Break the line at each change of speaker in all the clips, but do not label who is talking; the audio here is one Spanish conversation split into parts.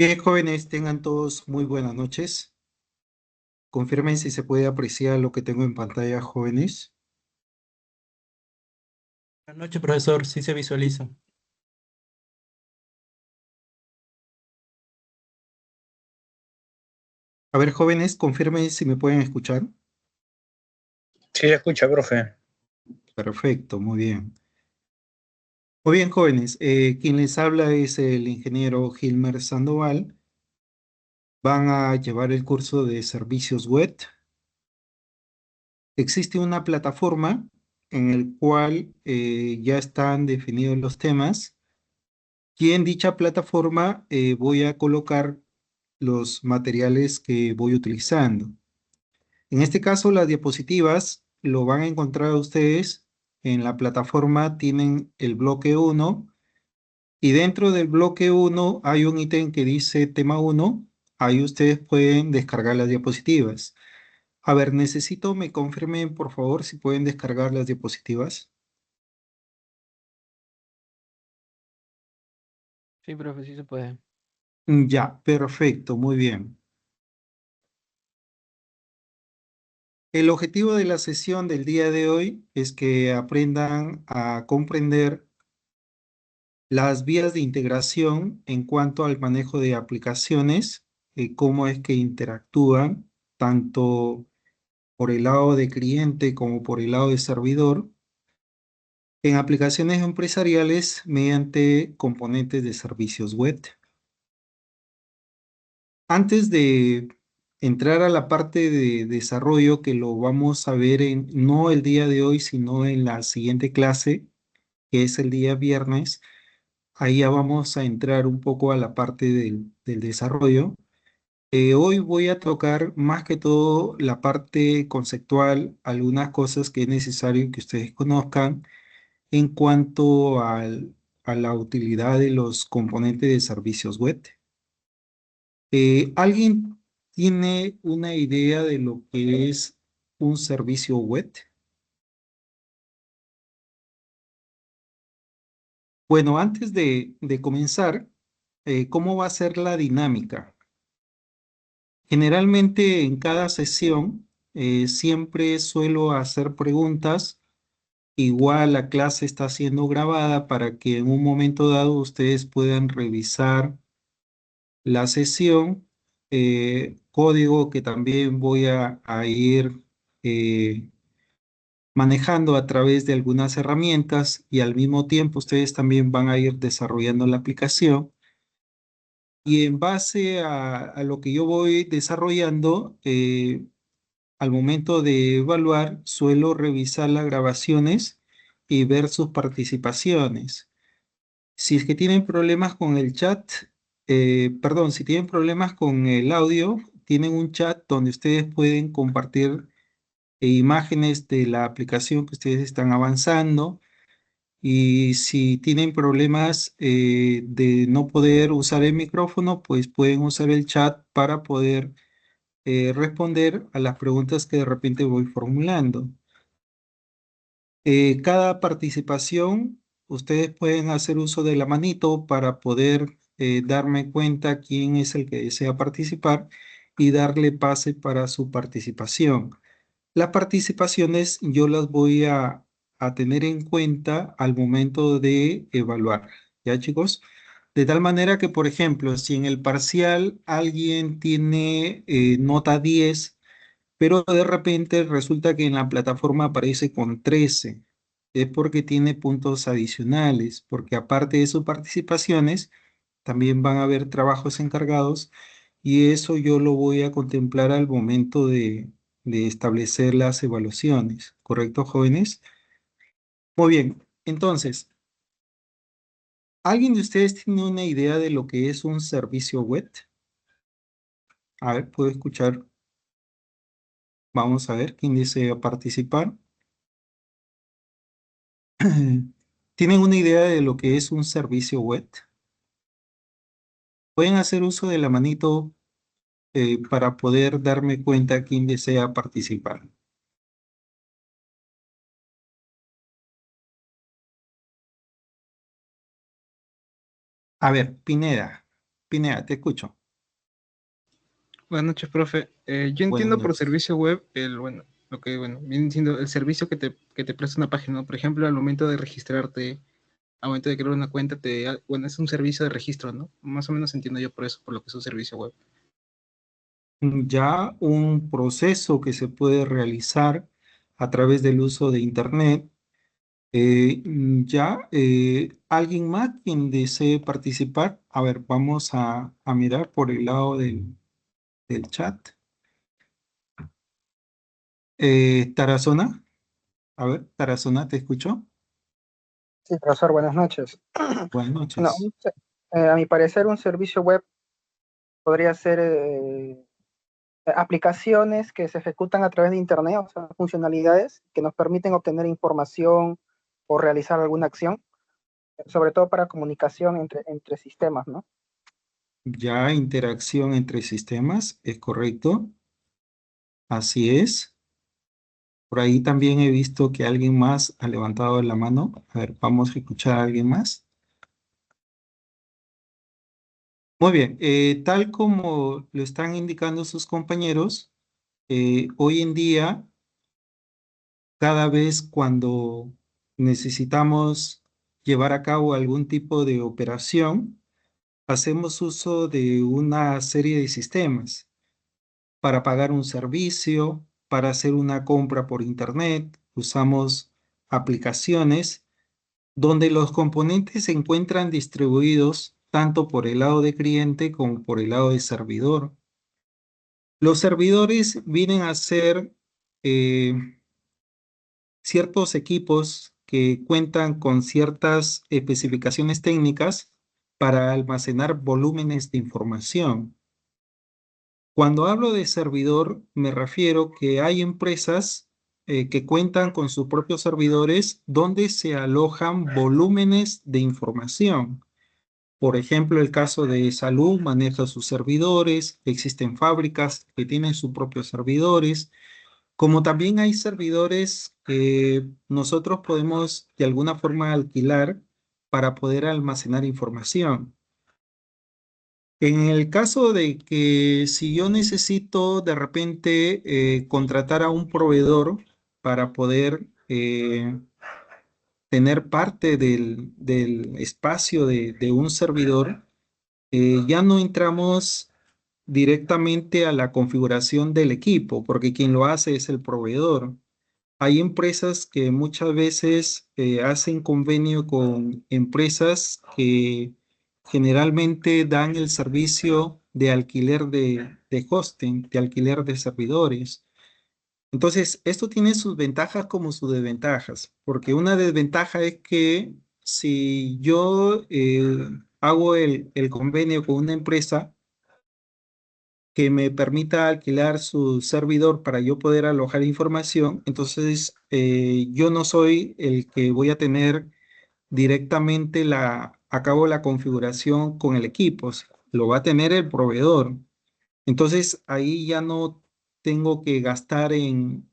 Bien, jóvenes, tengan todos muy buenas noches. Confirmen si se puede apreciar lo que tengo en pantalla, jóvenes.
Buenas noches, profesor. Sí se visualiza.
A ver, jóvenes, confirmen si me pueden escuchar.
Sí, escucha, profe.
Perfecto, muy bien. Muy bien, jóvenes. Quien les habla es el ingeniero Gilmer Sandoval. Van a llevar el curso de servicios web. Existe una plataforma en el cual ya están definidos los temas y en dicha plataforma voy a colocar los materiales que voy utilizando. En este caso, las diapositivas lo van a encontrar ustedes en la plataforma, tienen el bloque uno y dentro del bloque uno hay un ítem que dice tema uno. Ahí ustedes pueden descargar las diapositivas. A ver, necesito me confirmen por favor si pueden descargar las diapositivas.
Sí, profe, sí se puede.
Ya, perfecto, muy bien. El objetivo de la sesión del día de hoy es que aprendan a comprender las vías de integración en cuanto al manejo de aplicaciones, cómo es que interactúan tanto por el lado de cliente como por el lado de servidor en aplicaciones empresariales mediante componentes de servicios web. Antes de entrar a la parte de desarrollo que lo vamos a ver no el día de hoy, sino en la siguiente clase, que es el día viernes. Ahí ya vamos a entrar un poco a la parte del desarrollo. Hoy voy a tocar más que todo la parte conceptual, algunas cosas que es necesario que ustedes conozcan en cuanto a la utilidad de los componentes de servicios web. ¿Alguien tiene una idea de lo que es un servicio web? Bueno, antes de comenzar, ¿cómo va a ser la dinámica? Generalmente en cada sesión siempre suelo hacer preguntas. Igual la clase está siendo grabada para que en un momento dado ustedes puedan revisar la sesión. Código que también voy a ir eh, manejando a través de algunas herramientas y al mismo tiempo ustedes también van a ir desarrollando la aplicación. Y en base a lo que yo voy desarrollando, al momento de evaluar, suelo revisar las grabaciones y ver sus participaciones. Si es que tienen problemas con el chat, perdón, si tienen problemas con el audio, tienen un chat donde ustedes pueden compartir imágenes de la aplicación que ustedes están avanzando. Y si tienen problemas de no poder usar el micrófono, pues pueden usar el chat para poder responder a las preguntas que de repente voy formulando. Cada participación, ustedes pueden hacer uso de la manito para poder darme cuenta quién es el que desea participar y darle pase para su participación. Las participaciones yo las voy a tener en cuenta al momento de evaluar. ¿Ya, chicos? De tal manera que, por ejemplo, si en el parcial alguien tiene nota 10, pero de repente resulta que en la plataforma aparece con 13. Es porque tiene puntos adicionales, porque aparte de sus participaciones, también van a haber trabajos encargados y eso yo lo voy a contemplar al momento de establecer las evaluaciones. ¿Correcto, jóvenes? Muy bien. Entonces, ¿alguien de ustedes tiene una idea de lo que es un servicio web? A ver, puedo escuchar. Vamos a ver quién desea participar. ¿Tienen una idea de lo que es un servicio web? Pueden hacer uso de la manito para poder darme cuenta quién desea participar. A ver, Pineda. Pineda, te escucho.
Buenas noches, profe. Yo
Buenas
entiendo por
noches.
servicio web lo que, viene siendo el servicio que te presta una página, ¿no? Por ejemplo, al momento de registrarte, al momento de crear una cuenta, es un servicio de registro, ¿no? Más o menos entiendo yo por eso, por lo que es un servicio web.
Ya un proceso que se puede realizar a través del uso de Internet. ¿Alguien más quien desee participar? A ver, vamos a mirar por el lado del chat. Tarazona, a ver, Tarazona, ¿te escucho?
Sí, profesor, buenas noches.
Buenas
No,
noches.
a mi parecer, un servicio web podría ser aplicaciones que se ejecutan a través de Internet, o sea, funcionalidades que nos permiten obtener información o realizar alguna acción, sobre todo para comunicación entre sistemas, ¿no?
Ya interacción entre sistemas, ¿es correcto? Así es. Por ahí también he visto que alguien más ha levantado la mano. A ver, vamos a escuchar a alguien más. Muy bien, tal como lo están indicando sus compañeros, hoy en día, cada vez cuando necesitamos llevar a cabo algún tipo de operación, hacemos uso de una serie de sistemas para pagar un servicio, para hacer una compra por internet, usamos aplicaciones donde los componentes se encuentran distribuidos tanto por el lado de cliente como por el lado de servidor. Los servidores vienen a ser eh, ciertos equipos que cuentan con ciertas especificaciones técnicas para almacenar volúmenes de información. Cuando hablo de servidor, me refiero que hay empresas que cuentan con sus propios servidores donde se alojan volúmenes de información. Por ejemplo, el caso de salud maneja sus servidores, existen fábricas que tienen sus propios servidores, como también hay servidores que nosotros podemos de alguna forma alquilar para poder almacenar información. En el caso de que si yo necesito de repente contratar a un proveedor para poder tener parte del espacio de un servidor, ya no entramos directamente a la configuración del equipo, porque quien lo hace es el proveedor. Hay empresas que muchas veces hacen convenio con empresas que generalmente dan el servicio de alquiler de hosting, de alquiler de servidores. Entonces, esto tiene sus ventajas como sus desventajas, porque una desventaja es que si yo hago el convenio con una empresa que me permita alquilar su servidor para yo poder alojar información, entonces yo no soy el que voy a tener directamente a cabo la configuración con el equipo, o sea, lo va a tener el proveedor. Entonces ahí ya no tengo que gastar en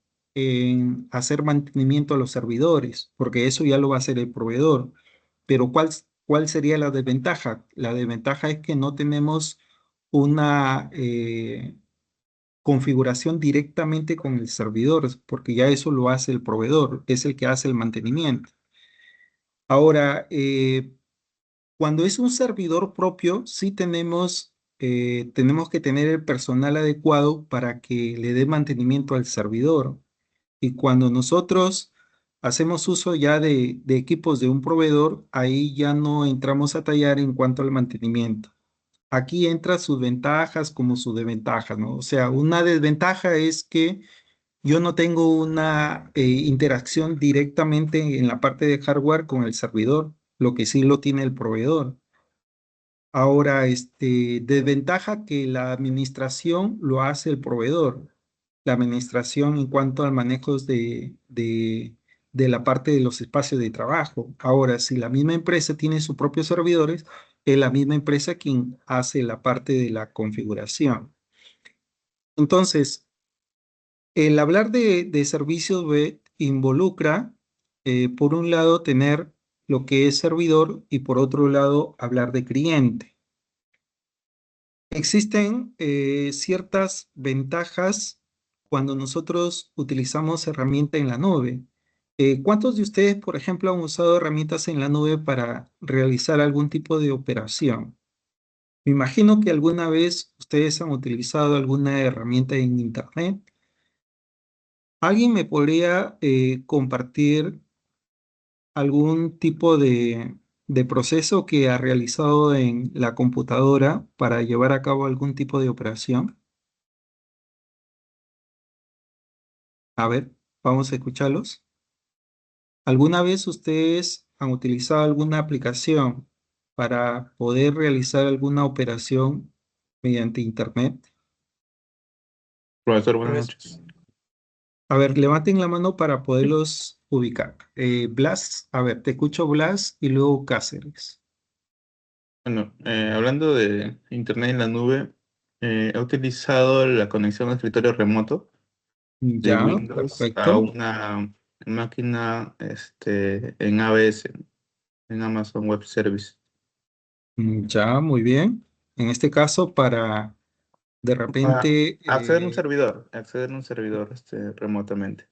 hacer mantenimiento a los servidores, porque eso ya lo va a hacer el proveedor. Pero ¿cuál sería la desventaja? La desventaja es que no tenemos una configuración directamente con el servidor, porque ya eso lo hace el proveedor, es el que hace el mantenimiento. Ahora, cuando es un servidor propio, sí tenemos que tener el personal adecuado para que le dé mantenimiento al servidor. Y cuando nosotros hacemos uso ya de equipos de un proveedor, ahí ya no entramos a tallar en cuanto al mantenimiento. Aquí entra sus ventajas como sus desventajas, ¿no? O sea, una desventaja es que yo no tengo una interacción directamente en la parte de hardware con el servidor, lo que sí lo tiene el proveedor. Ahora, desventaja que la administración lo hace el proveedor. La administración en cuanto al manejo de la parte de los espacios de trabajo. Ahora, si la misma empresa tiene sus propios servidores, es la misma empresa quien hace la parte de la configuración. Entonces, el hablar de servicios web involucra, por un lado, tener lo que es servidor y por otro lado, hablar de cliente. Existen ciertas ventajas cuando nosotros utilizamos herramienta en la nube. ¿Cuántos de ustedes, por ejemplo, han usado herramientas en la nube para realizar algún tipo de operación? Me imagino que alguna vez ustedes han utilizado alguna herramienta en Internet. ¿Alguien me podría compartir algún tipo de proceso que ha realizado en la computadora para llevar a cabo algún tipo de operación? A ver, vamos a escucharlos. ¿Alguna vez ustedes han utilizado alguna aplicación para poder realizar alguna operación mediante Internet?
Profesor, buenas
Pues,
noches.
A ver, levanten la mano para poderlos ubicar. Blas, a ver, te escucho Blas y luego Cáceres.
Bueno, hablando de Internet en la nube, he utilizado la conexión a escritorio remoto de
Ya,
Windows a
perfecto.
una máquina en AWS, en Amazon Web Service.
Ya, muy bien. En este caso, para de
Para
repente,
acceder a un servidor remotamente.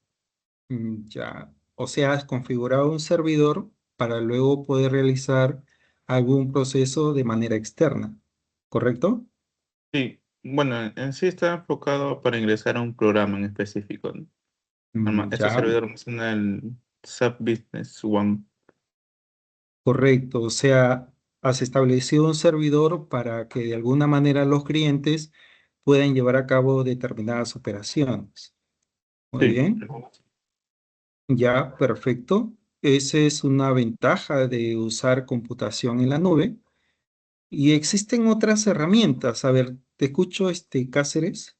ya, o sea, has configurado un servidor para luego poder realizar algún proceso de manera externa, ¿correcto?
Sí, bueno, en sí está enfocado para ingresar a un programa en específico, ¿no? Este
Ya,
servidor almacena el SAP Business One.
correcto. O sea, has establecido un servidor para que de alguna manera los clientes puedan llevar a cabo determinadas operaciones. Muy
Sí.
bien, ya, perfecto. Esa es una ventaja de usar computación en la nube. Y existen otras herramientas. A ver, te escucho, Cáceres.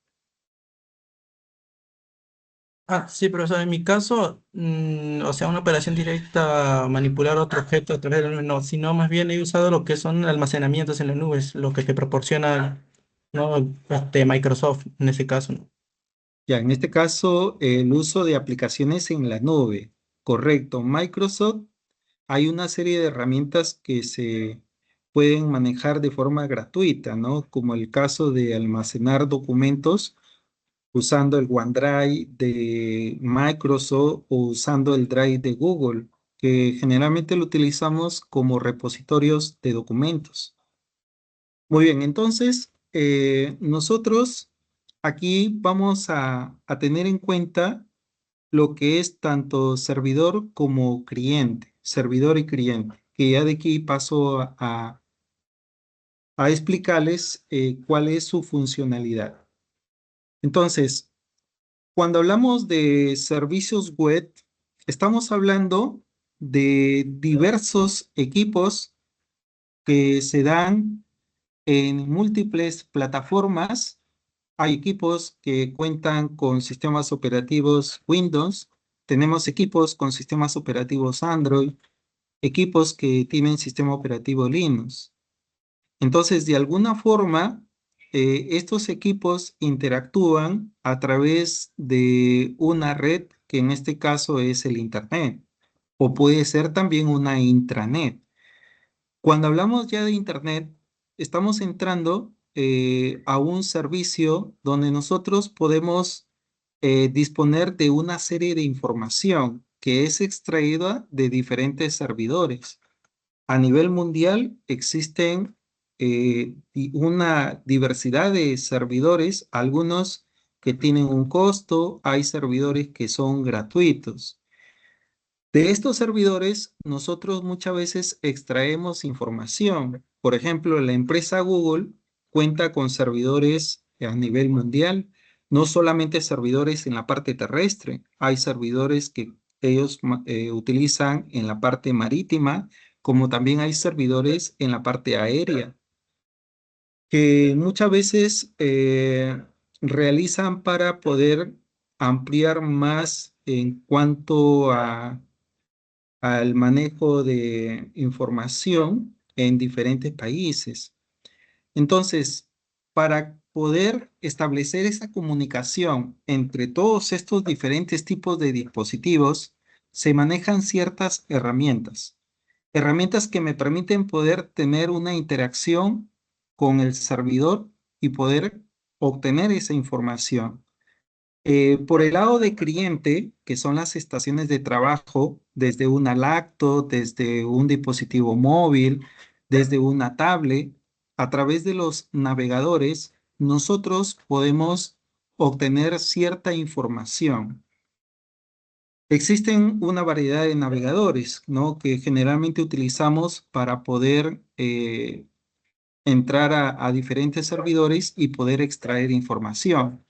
Sí, profesor, en mi caso, o sea, una operación directa, manipular otro objeto a través de la nube, no, sino más bien he usado lo que son almacenamientos en las nubes, lo que te proporciona, ¿no? Microsoft en ese caso, ¿no?
Ya, en este caso, el uso de aplicaciones en la nube. Correcto. Microsoft, hay una serie de herramientas que se pueden manejar de forma gratuita, ¿no? Como el caso de almacenar documentos usando el OneDrive de Microsoft o usando el Drive de Google, que generalmente lo utilizamos como repositorios de documentos. Muy bien, entonces nosotros aquí vamos a tener en cuenta lo que es tanto servidor como cliente, servidor y cliente, que ya de aquí paso a explicarles cuál es su funcionalidad. Entonces, cuando hablamos de servicios web, estamos hablando de diversos equipos que se dan en múltiples plataformas. Hay equipos que cuentan con sistemas operativos Windows, tenemos equipos con sistemas operativos Android, equipos que tienen sistema operativo Linux. Entonces, de alguna forma, estos equipos interactúan a través de una red que en este caso es el Internet, o puede ser también una intranet. Cuando hablamos ya de Internet, estamos entrando a un servicio donde nosotros podemos disponer de una serie de información que es extraída de diferentes servidores. A nivel mundial existen una diversidad de servidores, algunos que tienen un costo, hay servidores que son gratuitos. De estos servidores, nosotros muchas veces extraemos información. Por ejemplo, la empresa Google cuenta con servidores a nivel mundial, no solamente servidores en la parte terrestre, hay servidores que ellos utilizan en la parte marítima, como también hay servidores en la parte aérea, que muchas veces realizan para poder ampliar más en cuanto al manejo de información en diferentes países. Entonces, para poder establecer esa comunicación entre todos estos diferentes tipos de dispositivos, se manejan ciertas herramientas. Herramientas que me permiten poder tener una interacción con el servidor y poder obtener esa información. Por el lado de cliente, que son las estaciones de trabajo, desde una lacto, desde un dispositivo móvil, desde una tablet, a través de los navegadores, nosotros podemos obtener cierta información. Existen una variedad de navegadores, ¿no? Que generalmente utilizamos para poder entrar a diferentes servidores y poder extraer información.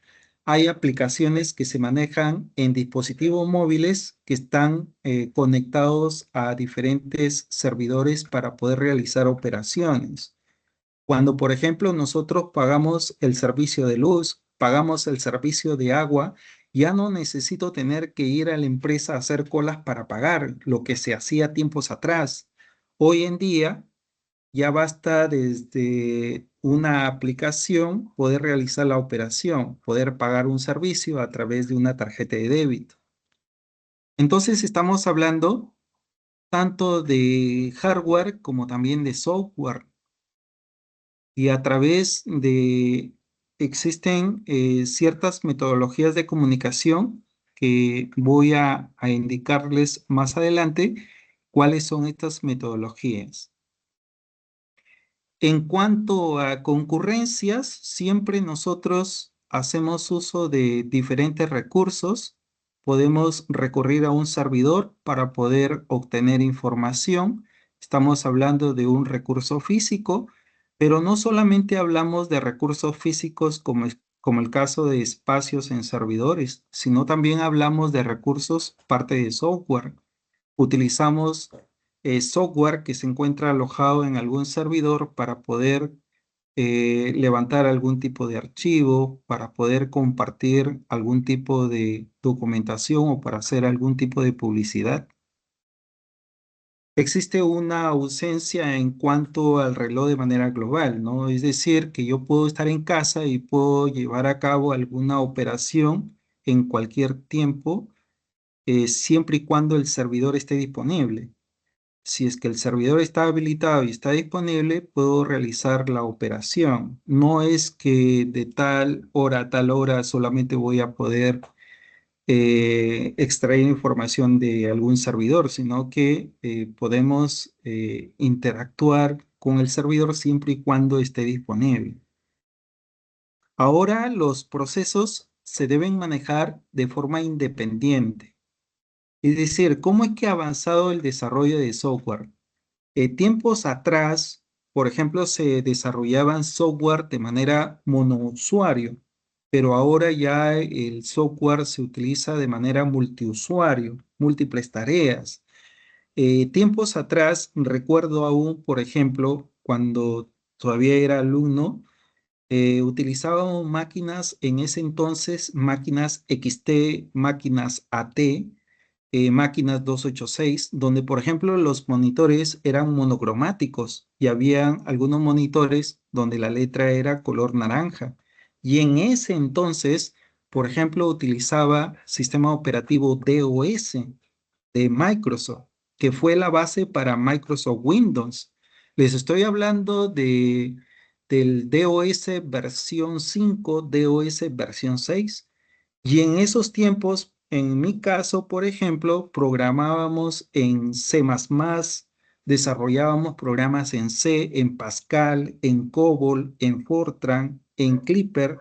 Hay aplicaciones que se manejan en dispositivos móviles que están conectados a diferentes servidores para poder realizar operaciones. Cuando, por ejemplo, nosotros pagamos el servicio de luz, pagamos el servicio de agua, ya no necesito tener que ir a la empresa a hacer colas para pagar, lo que se hacía tiempos atrás. Hoy en día ya basta desde una aplicación poder realizar la operación, poder pagar un servicio a través de una tarjeta de débito. Entonces estamos hablando tanto de hardware como también de software. Y a través de, existen ciertas metodologías de comunicación que voy a indicarles más adelante cuáles son estas metodologías. En cuanto a concurrencias, siempre nosotros hacemos uso de diferentes recursos. Podemos recurrir a un servidor para poder obtener información. Estamos hablando de un recurso físico, pero no solamente hablamos de recursos físicos como el caso de espacios en servidores, sino también hablamos de recursos parte de software. Utilizamos software que se encuentra alojado en algún servidor para poder levantar algún tipo de archivo, para poder compartir algún tipo de documentación o para hacer algún tipo de publicidad. Existe una ausencia en cuanto al reloj de manera global, ¿no? Es decir, que yo puedo estar en casa y puedo llevar a cabo alguna operación en cualquier tiempo, siempre y cuando el servidor esté disponible. Si es que el servidor está habilitado y está disponible, puedo realizar la operación. No es que de tal hora a tal hora solamente voy a poder extraer información de algún servidor, sino que podemos interactuar con el servidor siempre y cuando esté disponible. Ahora los procesos se deben manejar de forma independiente. Es decir, ¿cómo es que ha avanzado el desarrollo de software? Tiempos atrás, por ejemplo, se desarrollaban software de manera monousuario, pero ahora ya el software se utiliza de manera multiusuario, múltiples tareas. Tiempos atrás, recuerdo aún, por ejemplo, cuando todavía era alumno, utilizábamos máquinas en ese entonces, máquinas XT, máquinas AT, máquinas 286, donde por ejemplo los monitores eran monocromáticos y había algunos monitores donde la letra era color naranja. Y en ese entonces, por ejemplo, utilizaba sistema operativo DOS de Microsoft, que fue la base para Microsoft Windows. Les estoy hablando del DOS versión 5, DOS versión 6. Y en esos tiempos, en mi caso, por ejemplo, programábamos en C++, desarrollábamos programas en C, en Pascal, en COBOL, en Fortran, en Clipper,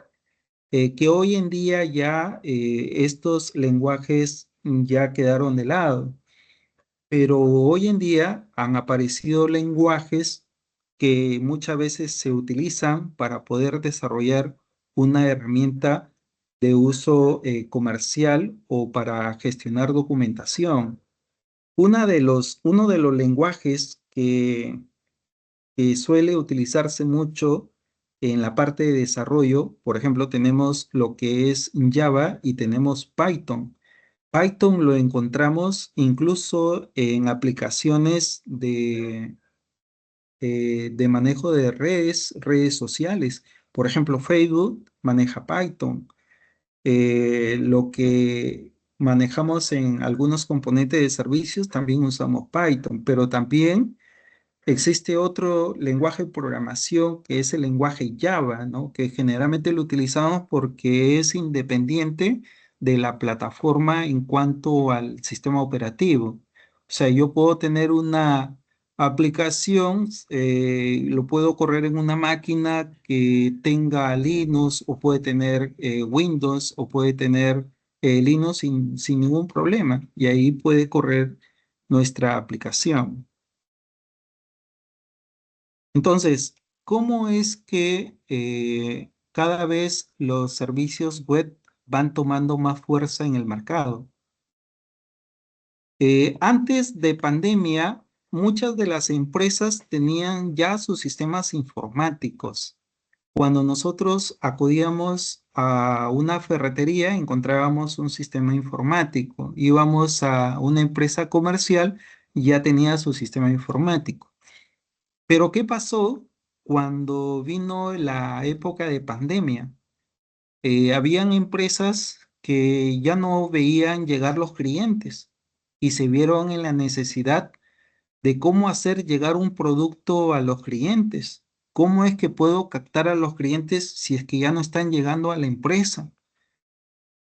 que hoy en día ya estos lenguajes ya quedaron de lado. Pero hoy en día han aparecido lenguajes que muchas veces se utilizan para poder desarrollar una herramienta de uso comercial o para gestionar documentación. Uno de los lenguajes que suele utilizarse mucho en la parte de desarrollo, por ejemplo, tenemos lo que es Java y tenemos Python. Python lo encontramos incluso en aplicaciones de manejo de redes sociales. Por ejemplo, Facebook maneja Python. Lo que manejamos en algunos componentes de servicios también usamos Python, pero también Existe otro lenguaje de programación que es el lenguaje Java, ¿no? Que generalmente lo utilizamos porque es independiente de la plataforma en cuanto al sistema operativo. O sea, yo puedo tener una aplicación, lo puedo correr en una máquina que tenga Linux o puede tener Windows o puede tener Linux sin ningún problema y ahí puede correr nuestra aplicación. Entonces, ¿cómo es que cada vez los servicios web van tomando más fuerza en el mercado? Antes de pandemia, muchas de las empresas tenían ya sus sistemas informáticos. Cuando nosotros acudíamos a una ferretería, encontrábamos un sistema informático. Íbamos a una empresa comercial y ya tenía su sistema informático. Pero ¿qué pasó cuando vino la época de pandemia? Habían empresas que ya no veían llegar los clientes y se vieron en la necesidad de cómo hacer llegar un producto a los clientes. ¿Cómo es que puedo captar a los clientes si es que ya no están llegando a la empresa?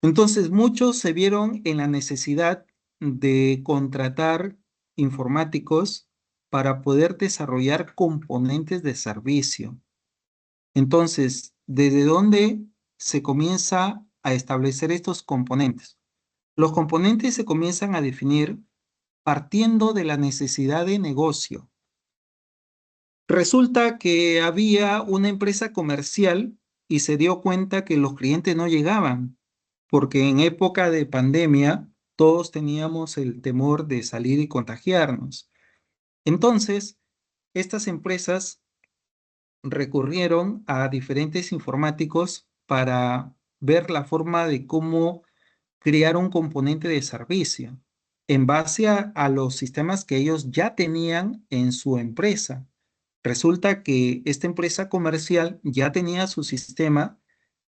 Entonces, muchos se vieron en la necesidad de contratar informáticos para poder desarrollar componentes de servicio. Entonces, ¿desde dónde se comienza a establecer estos componentes? Los componentes se comienzan a definir partiendo de la necesidad de negocio. Resulta que había una empresa comercial y se dio cuenta que los clientes no llegaban, porque en época de pandemia todos teníamos el temor de salir y contagiarnos. Entonces, estas empresas recurrieron a diferentes informáticos para ver la forma de cómo crear un componente de servicio en base a los sistemas que ellos ya tenían en su empresa. Resulta que esta empresa comercial ya tenía su sistema,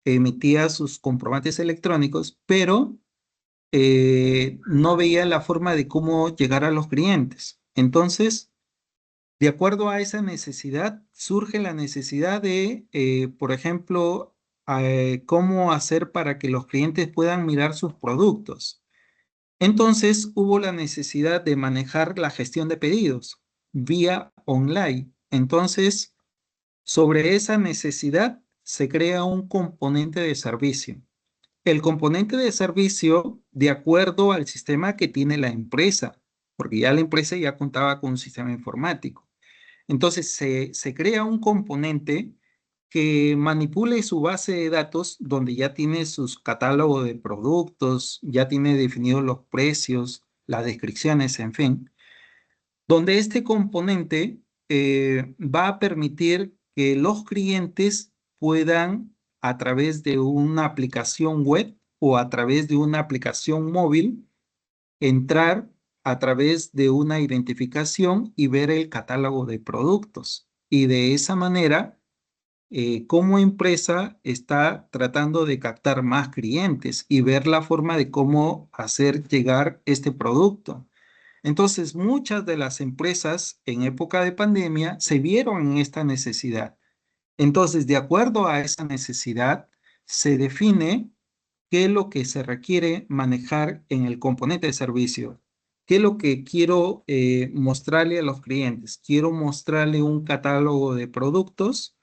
emitía sus comprobantes electrónicos, pero no veía la forma de cómo llegar a los clientes. Entonces, de acuerdo a esa necesidad, surge la necesidad de, por ejemplo, cómo hacer para que los clientes puedan mirar sus productos. Entonces hubo la necesidad de manejar la gestión de pedidos vía online. Entonces, sobre esa necesidad se crea un componente de servicio. El componente de servicio, de acuerdo al sistema que tiene la empresa, porque ya la empresa ya contaba con un sistema informático. Entonces se crea un componente que manipule su base de datos donde ya tiene sus catálogos de productos, ya tiene definidos los precios, las descripciones, en fin, donde este componente va a permitir que los clientes puedan, a través de una aplicación web o a través de una aplicación móvil, entrar a través de una identificación y ver el catálogo de productos. Y de esa manera, como empresa está tratando de captar más clientes y ver la forma de cómo hacer llegar este producto. Entonces, muchas de las empresas en época de pandemia se vieron en esta necesidad. Entonces, de acuerdo a esa necesidad, se define qué es lo que se requiere manejar en el componente de servicio. ¿Qué es lo que quiero mostrarle a los clientes? Quiero mostrarle un catálogo de productos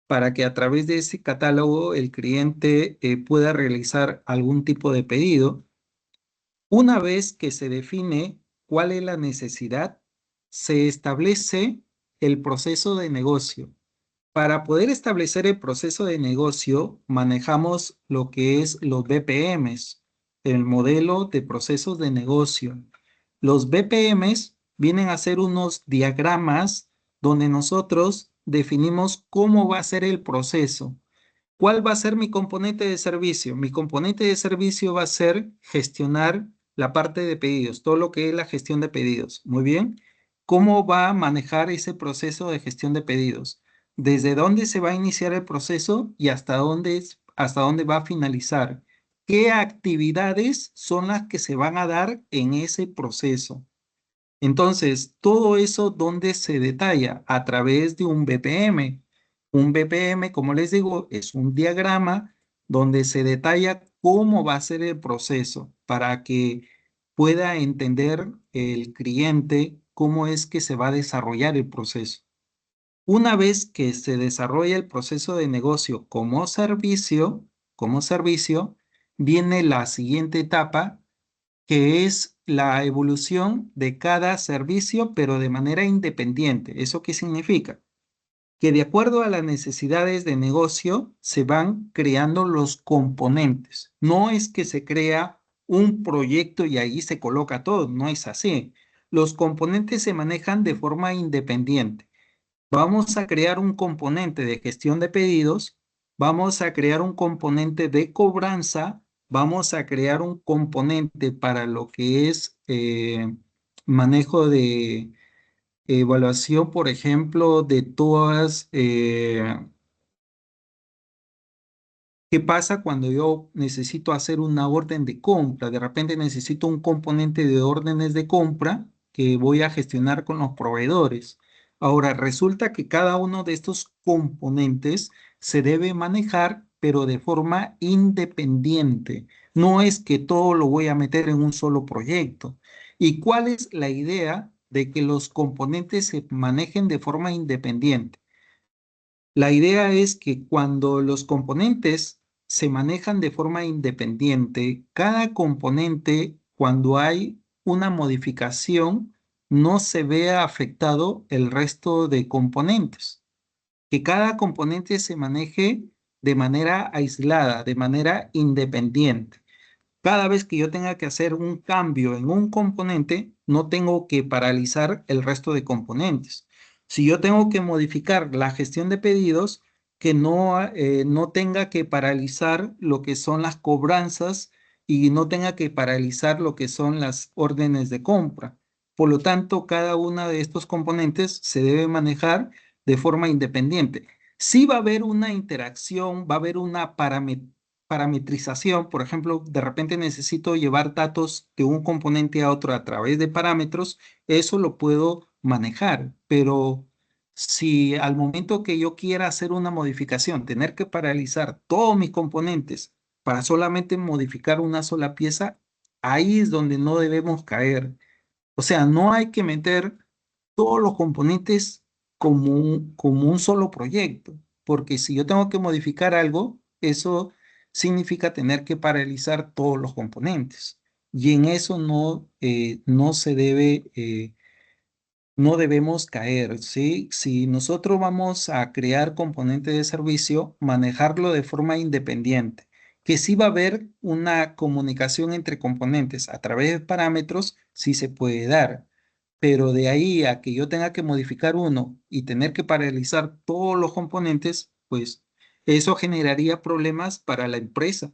para que a través de ese catálogo el cliente pueda realizar algún tipo de pedido. Una vez que se define cuál es la necesidad, se establece el proceso de negocio. Para poder establecer el proceso de negocio, manejamos lo que es los BPMs, el modelo de procesos de negocio. Los BPMs vienen a ser unos diagramas donde nosotros definimos cómo va a ser el proceso. ¿Cuál va a ser mi componente de servicio? Mi componente de servicio va a ser gestionar la parte de pedidos, todo lo que es la gestión de pedidos. Muy bien. ¿Cómo va a manejar ese proceso de gestión de pedidos? ¿Desde dónde se va a iniciar el proceso y hasta dónde va a finalizar? ¿Qué actividades son las que se van a dar en ese proceso? Entonces, todo eso, ¿dónde se detalla? A través de un BPM. Un BPM, como les digo, es un diagrama donde se detalla cómo va a ser el proceso para que pueda entender el cliente cómo es que se va a desarrollar el proceso. Una vez que se desarrolla el proceso de negocio como servicio, viene la siguiente etapa, que es la evolución de cada servicio, pero de manera independiente. ¿Eso qué significa? Que de acuerdo a las necesidades de negocio se van creando los componentes. No es que se crea un proyecto y ahí se coloca todo, no es así. Los componentes se manejan de forma independiente. Vamos a crear un componente de gestión de pedidos, vamos a crear un componente de cobranza, vamos a crear un componente para lo que es manejo de evaluación, por ejemplo, de todas, ¿qué pasa cuando yo necesito hacer una orden de compra? De repente necesito un componente de órdenes de compra que voy a gestionar con los proveedores. Ahora, resulta que cada uno de estos componentes se debe manejar, pero de forma independiente. No es que todo lo voy a meter en un solo proyecto. ¿Y cuál es la idea de que los componentes se manejen de forma independiente? La idea es que cuando los componentes se manejan de forma independiente, cada componente, cuando hay una modificación, no se vea afectado el resto de componentes. Que cada componente se maneje de manera aislada, de manera independiente. Cada vez que yo tenga que hacer un cambio en un componente, no tengo que paralizar el resto de componentes. Si yo tengo que modificar la gestión de pedidos, que no tenga que paralizar lo que son las cobranzas y no tenga que paralizar lo que son las órdenes de compra. Por lo tanto, cada uno de estos componentes se debe manejar de forma independiente. Sí va a haber una interacción, va a haber una parametrización. Por ejemplo, de repente necesito llevar datos de un componente a otro a través de parámetros, eso lo puedo manejar, pero si al momento que yo quiera hacer una modificación, tener que paralizar todos mis componentes para solamente modificar una sola pieza, ahí es donde no debemos caer. O sea, no hay que meter todos los componentes como un solo proyecto, porque si yo tengo que modificar algo, eso significa tener que paralizar todos los componentes. Y en eso no se debe, no debemos caer, ¿sí? Si nosotros vamos a crear componentes de servicio, manejarlo de forma independiente, que sí va a haber una comunicación entre componentes a través de parámetros, sí se puede dar, pero de ahí a que yo tenga que modificar uno y tener que paralizar todos los componentes, pues eso generaría problemas para la empresa.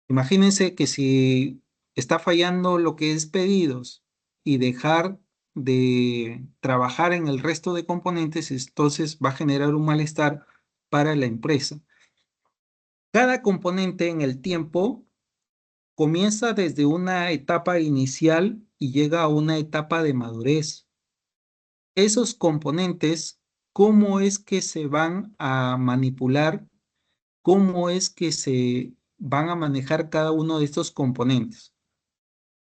Imagínense que si está fallando lo que es pedidos y dejar de trabajar en el resto de componentes, entonces va a generar un malestar para la empresa. Cada componente en el tiempo comienza desde una etapa inicial y llega a una etapa de madurez. Esos componentes, ¿cómo es que se van a manipular? ¿Cómo es que se van a manejar cada uno de estos componentes?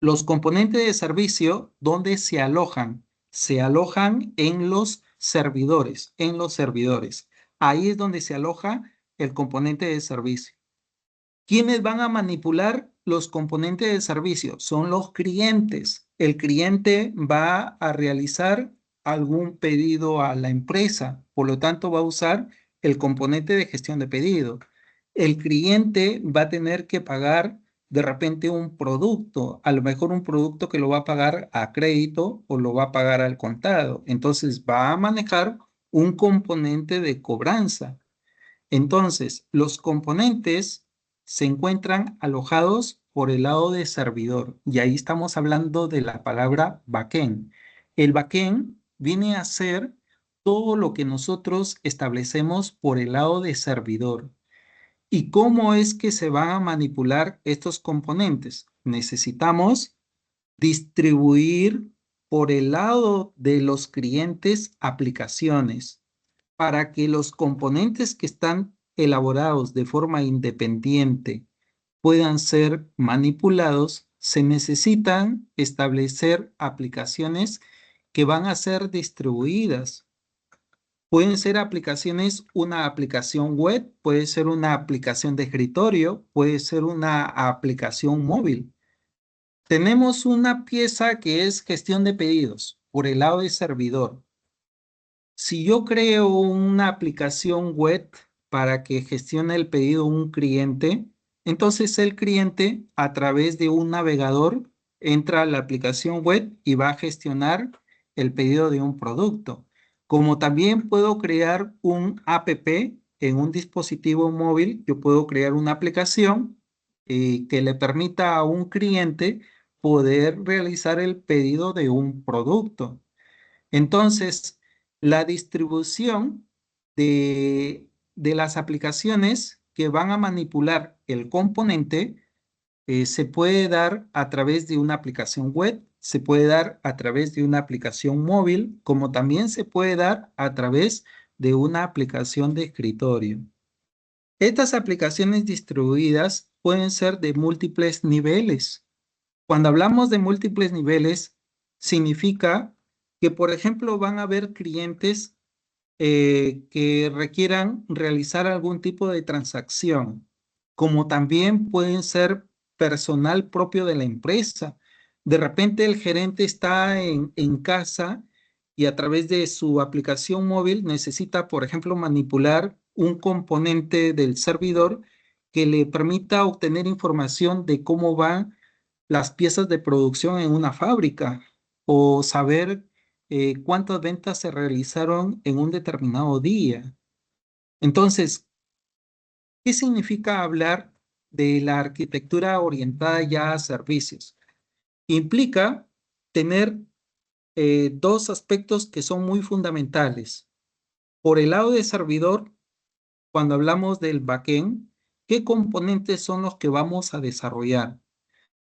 Los componentes de servicio, ¿dónde se alojan? Se alojan en los servidores, en los servidores. Ahí es donde se aloja el componente de servicio. ¿Quiénes van a manipular los componentes de servicio? Son los clientes. El cliente va a realizar algún pedido a la empresa, por lo tanto va a usar el componente de gestión de pedido. El cliente va a tener que pagar de repente un producto, a lo mejor un producto que lo va a pagar a crédito o lo va a pagar al contado. Entonces va a manejar un componente de cobranza. Entonces, los componentes se encuentran alojados por el lado de servidor y ahí estamos hablando de la palabra backend. El backend viene a ser todo lo que nosotros establecemos por el lado de servidor. ¿Y cómo es que se van a manipular estos componentes? Necesitamos distribuir por el lado de los clientes, aplicaciones. Para que los componentes que están elaborados de forma independiente puedan ser manipulados, se necesitan establecer aplicaciones que van a ser distribuidas. Pueden ser aplicaciones, una aplicación web, puede ser una aplicación de escritorio, puede ser una aplicación móvil. Tenemos una pieza que es gestión de pedidos por el lado de servidor. Si yo creo una aplicación web para que gestione el pedido de un cliente, entonces el cliente a través de un navegador entra a la aplicación web y va a gestionar el pedido de un producto. Como también puedo crear un app en un dispositivo móvil, yo puedo crear una aplicación que le permita a un cliente poder realizar el pedido de un producto. Entonces, la distribución de las aplicaciones que van a manipular el componente se puede dar a través de una aplicación web, se puede dar a través de una aplicación móvil, como también se puede dar a través de una aplicación de escritorio. Estas aplicaciones distribuidas pueden ser de múltiples niveles. Cuando hablamos de múltiples niveles, significa que, por ejemplo, van a haber clientes que requieran realizar algún tipo de transacción, como también pueden ser personal propio de la empresa. De repente el gerente está en casa y a través de su aplicación móvil necesita, por ejemplo, manipular un componente del servidor que le permita obtener información de cómo van las piezas de producción en una fábrica o saber cuántas ventas se realizaron en un determinado día. Entonces, ¿qué significa hablar de la arquitectura orientada ya a servicios? Implica tener dos aspectos que son muy fundamentales. Por el lado de servidor, cuando hablamos del backend, ¿qué componentes son los que vamos a desarrollar?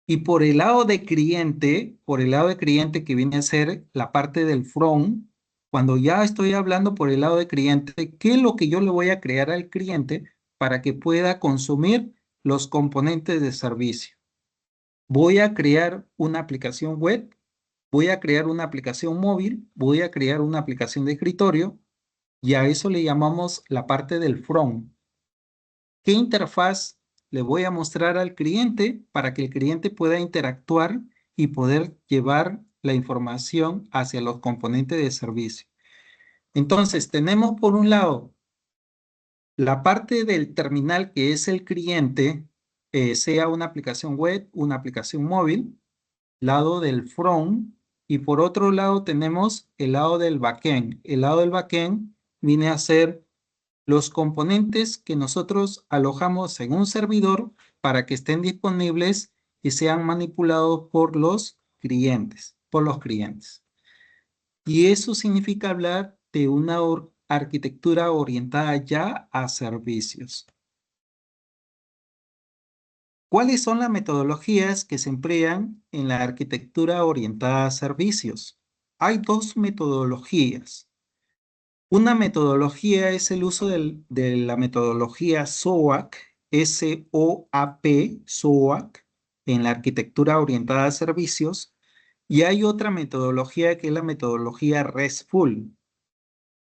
Y por el lado de cliente que viene a ser la parte del front, cuando ya estoy hablando por el lado de cliente, ¿qué es lo que yo le voy a crear al cliente para que pueda consumir los componentes de servicio? Voy a crear una aplicación web, voy a crear una aplicación móvil, voy a crear una aplicación de escritorio y a eso le llamamos la parte del front. ¿Qué interfaz le voy a mostrar al cliente para que el cliente pueda interactuar y poder llevar la información hacia los componentes de servicio? Entonces, tenemos por un lado la parte del terminal que es el cliente, sea una aplicación web, una aplicación móvil, lado del front, y por otro lado tenemos el lado del backend. El lado del backend viene a ser los componentes que nosotros alojamos en un servidor para que estén disponibles y sean manipulados por los clientes, Y eso significa hablar de una arquitectura orientada ya a servicios. ¿Cuáles son las metodologías que se emplean en la arquitectura orientada a servicios? Hay dos metodologías. Una metodología es el uso de la metodología SOAP, S-O-A-P, SOAP, en la arquitectura orientada a servicios, y hay otra metodología que es la metodología RESTful.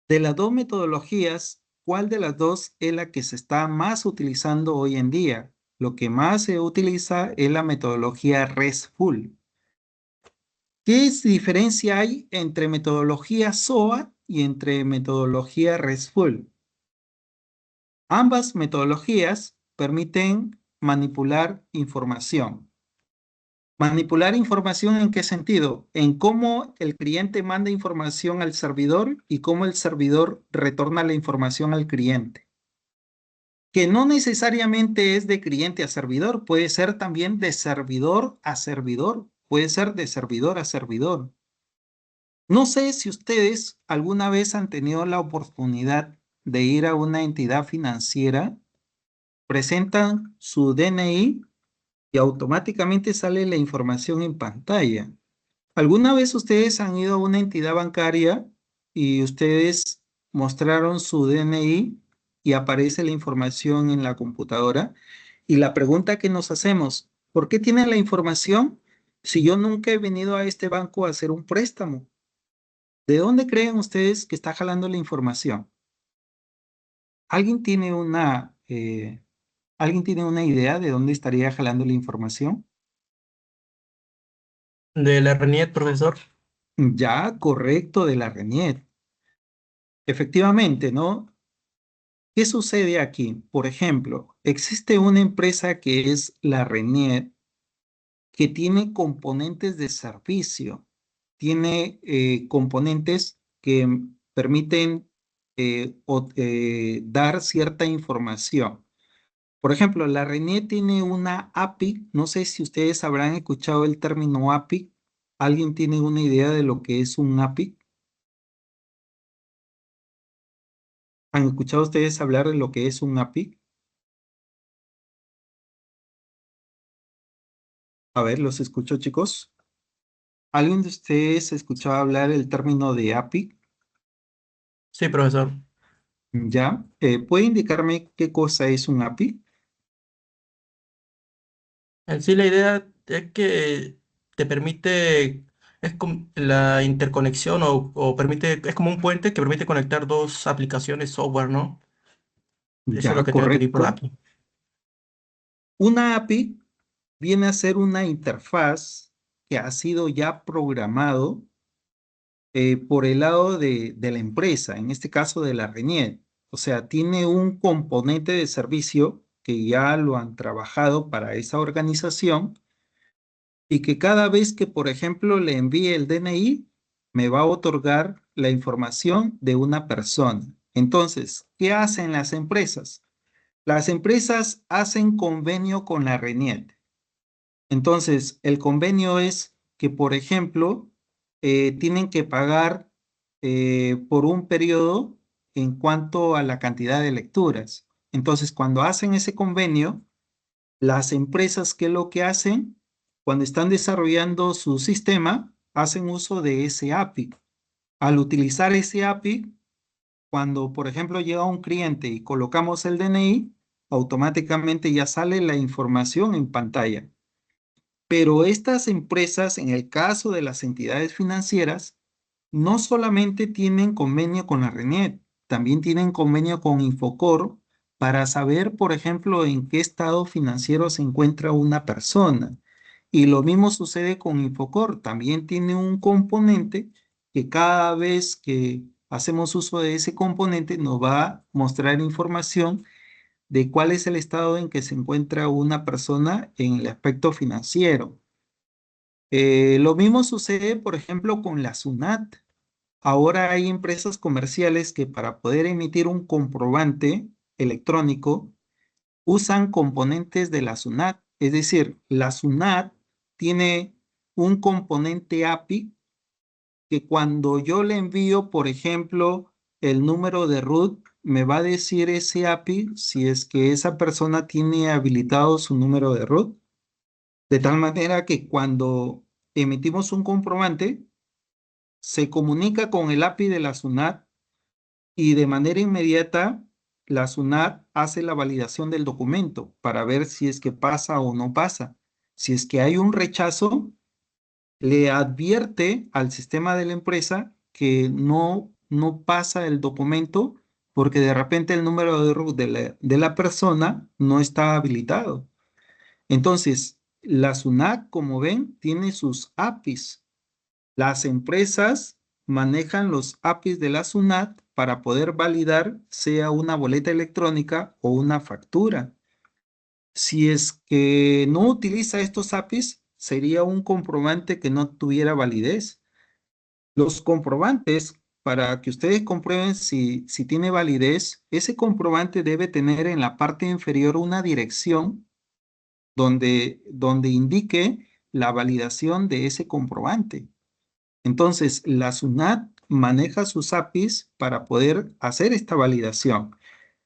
De las dos metodologías, ¿cuál de las dos es la que se está más utilizando hoy en día? Lo que más se utiliza es la metodología RESTful. ¿Qué diferencia hay entre metodología SOAP y entre metodología RESTful? Ambas metodologías permiten manipular información. ¿Manipular información en qué sentido? En cómo el cliente manda información al servidor y cómo el servidor retorna la información al cliente. Que no necesariamente es de cliente a servidor, puede ser también de servidor a servidor, puede ser de servidor a servidor. No sé si ustedes alguna vez han tenido la oportunidad de ir a una entidad financiera, presentan su DNI y automáticamente sale la información en pantalla. ¿Alguna vez ustedes han ido a una entidad bancaria y ustedes mostraron su DNI y aparece la información en la computadora? Y la pregunta que nos hacemos, ¿por qué tienen la información si yo nunca he venido a este banco a hacer un préstamo? ¿De dónde creen ustedes que está jalando la información? ¿Alguien tiene ¿alguien tiene una idea de dónde estaría jalando la información?
De la RENIET, profesor.
Ya, correcto, de la RENIET. Efectivamente, ¿no? ¿Qué sucede aquí? Por ejemplo, existe una empresa que es la RENIET que tiene componentes de servicio, tiene componentes que permiten dar cierta información. Por ejemplo, la RENIET tiene una API, no sé si ustedes habrán escuchado el término API. ¿Alguien tiene una idea de lo que es un API? ¿Han escuchado ustedes hablar de lo que es un API? A ver, los escucho, chicos. ¿Alguien de ustedes escuchó hablar el término de API?
Sí, profesor.
¿Ya? ¿Puede indicarme qué cosa es un API?
En sí, la idea es que te permite, es como la interconexión o permite, es como un puente que permite conectar dos aplicaciones software, ¿no? Eso es lo
Ya,
que tengo entendido por
correcto.
API.
Una API viene a ser una interfaz que ha sido ya programado por el lado de la empresa, en este caso de la RENIET. O sea, tiene un componente de servicio que ya lo han trabajado para esa organización y que cada vez que, por ejemplo, le envíe el DNI, me va a otorgar la información de una persona. Entonces, ¿qué hacen las empresas? Las empresas hacen convenio con la RENIET. Entonces, el convenio es que, por ejemplo, tienen que pagar por un periodo en cuanto a la cantidad de lecturas. Entonces, cuando hacen ese convenio, las empresas, ¿qué es lo que hacen? Cuando están desarrollando su sistema, hacen uso de ese API. Al utilizar ese API, cuando, por ejemplo, llega un cliente y colocamos el DNI, automáticamente ya sale la información en pantalla. Pero estas empresas, en el caso de las entidades financieras, no solamente tienen convenio con la RENIET, también tienen convenio con Infocor para saber, por ejemplo, en qué estado financiero se encuentra una persona. Y lo mismo sucede con Infocor, también tiene un componente que cada vez que hacemos uso de ese componente nos va a mostrar información de cuál es el estado en que se encuentra una persona en el aspecto financiero. Lo mismo sucede, por ejemplo, con la SUNAT. Ahora hay empresas comerciales que para poder emitir un comprobante electrónico usan componentes de la SUNAT. Es decir, la SUNAT tiene un componente API que cuando yo le envío, por ejemplo, el número de root, me va a decir ese API si es que esa persona tiene habilitado su número de root. De tal manera que cuando emitimos un comprobante, se comunica con el API de la SUNAT y de manera inmediata la SUNAT hace la validación del documento para ver si es que pasa o no pasa. Si es que hay un rechazo, le advierte al sistema de la empresa que no pasa el documento porque de repente el número de root de la persona no está habilitado. Entonces, la SUNAT, como ven, tiene sus APIs. Las empresas manejan los APIs de la SUNAT para poder validar sea una boleta electrónica o una factura. Si es que no utiliza estos APIs, sería un comprobante que no tuviera validez. Los comprobantes, para que ustedes comprueben si tiene validez, ese comprobante debe tener en la parte inferior una dirección donde indique la validación de ese comprobante. Entonces, la SUNAT maneja sus APIs para poder hacer esta validación.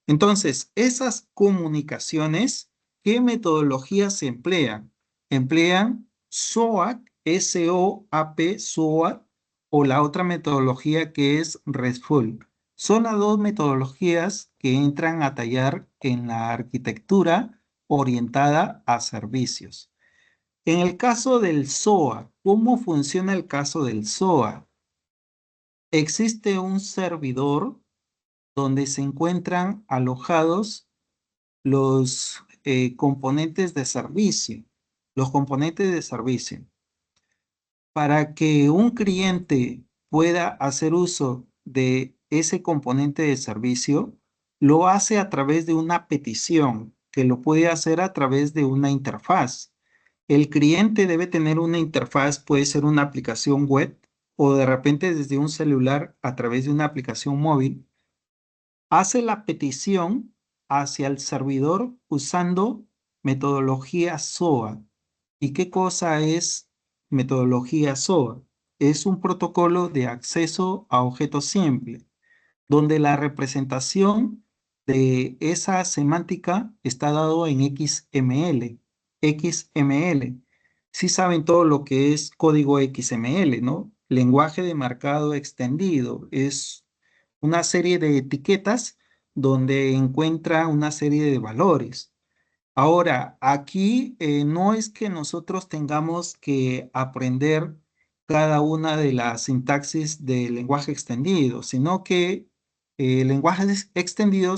Entonces, esas comunicaciones, ¿qué metodologías se emplean? Emplean SOAP SOAP, SOA, o la otra metodología que es RESTful. Son las dos metodologías que entran a tallar en la arquitectura orientada a servicios. En el caso del SOA, ¿cómo funciona el caso del SOA? Existe un servidor donde se encuentran alojados los componentes de servicio. Los componentes de servicio. Para que un cliente pueda hacer uso de ese componente de servicio, lo hace a través de una petición, que lo puede hacer a través de una interfaz. El cliente debe tener una interfaz, puede ser una aplicación web o de repente desde un celular a través de una aplicación móvil. Hace la petición hacia el servidor usando metodología SOA. ¿Y qué cosa es metodología SOA? Es un protocolo de acceso a objetos simples, donde la representación de esa semántica está dado en XML. XML. Sí saben todo lo que es código XML, ¿no? Lenguaje de marcado extendido. Es una serie de etiquetas donde encuentra una serie de valores. Ahora, aquí no es que nosotros tengamos que aprender cada una de las sintaxis del lenguaje extendido, sino que el lenguaje extendido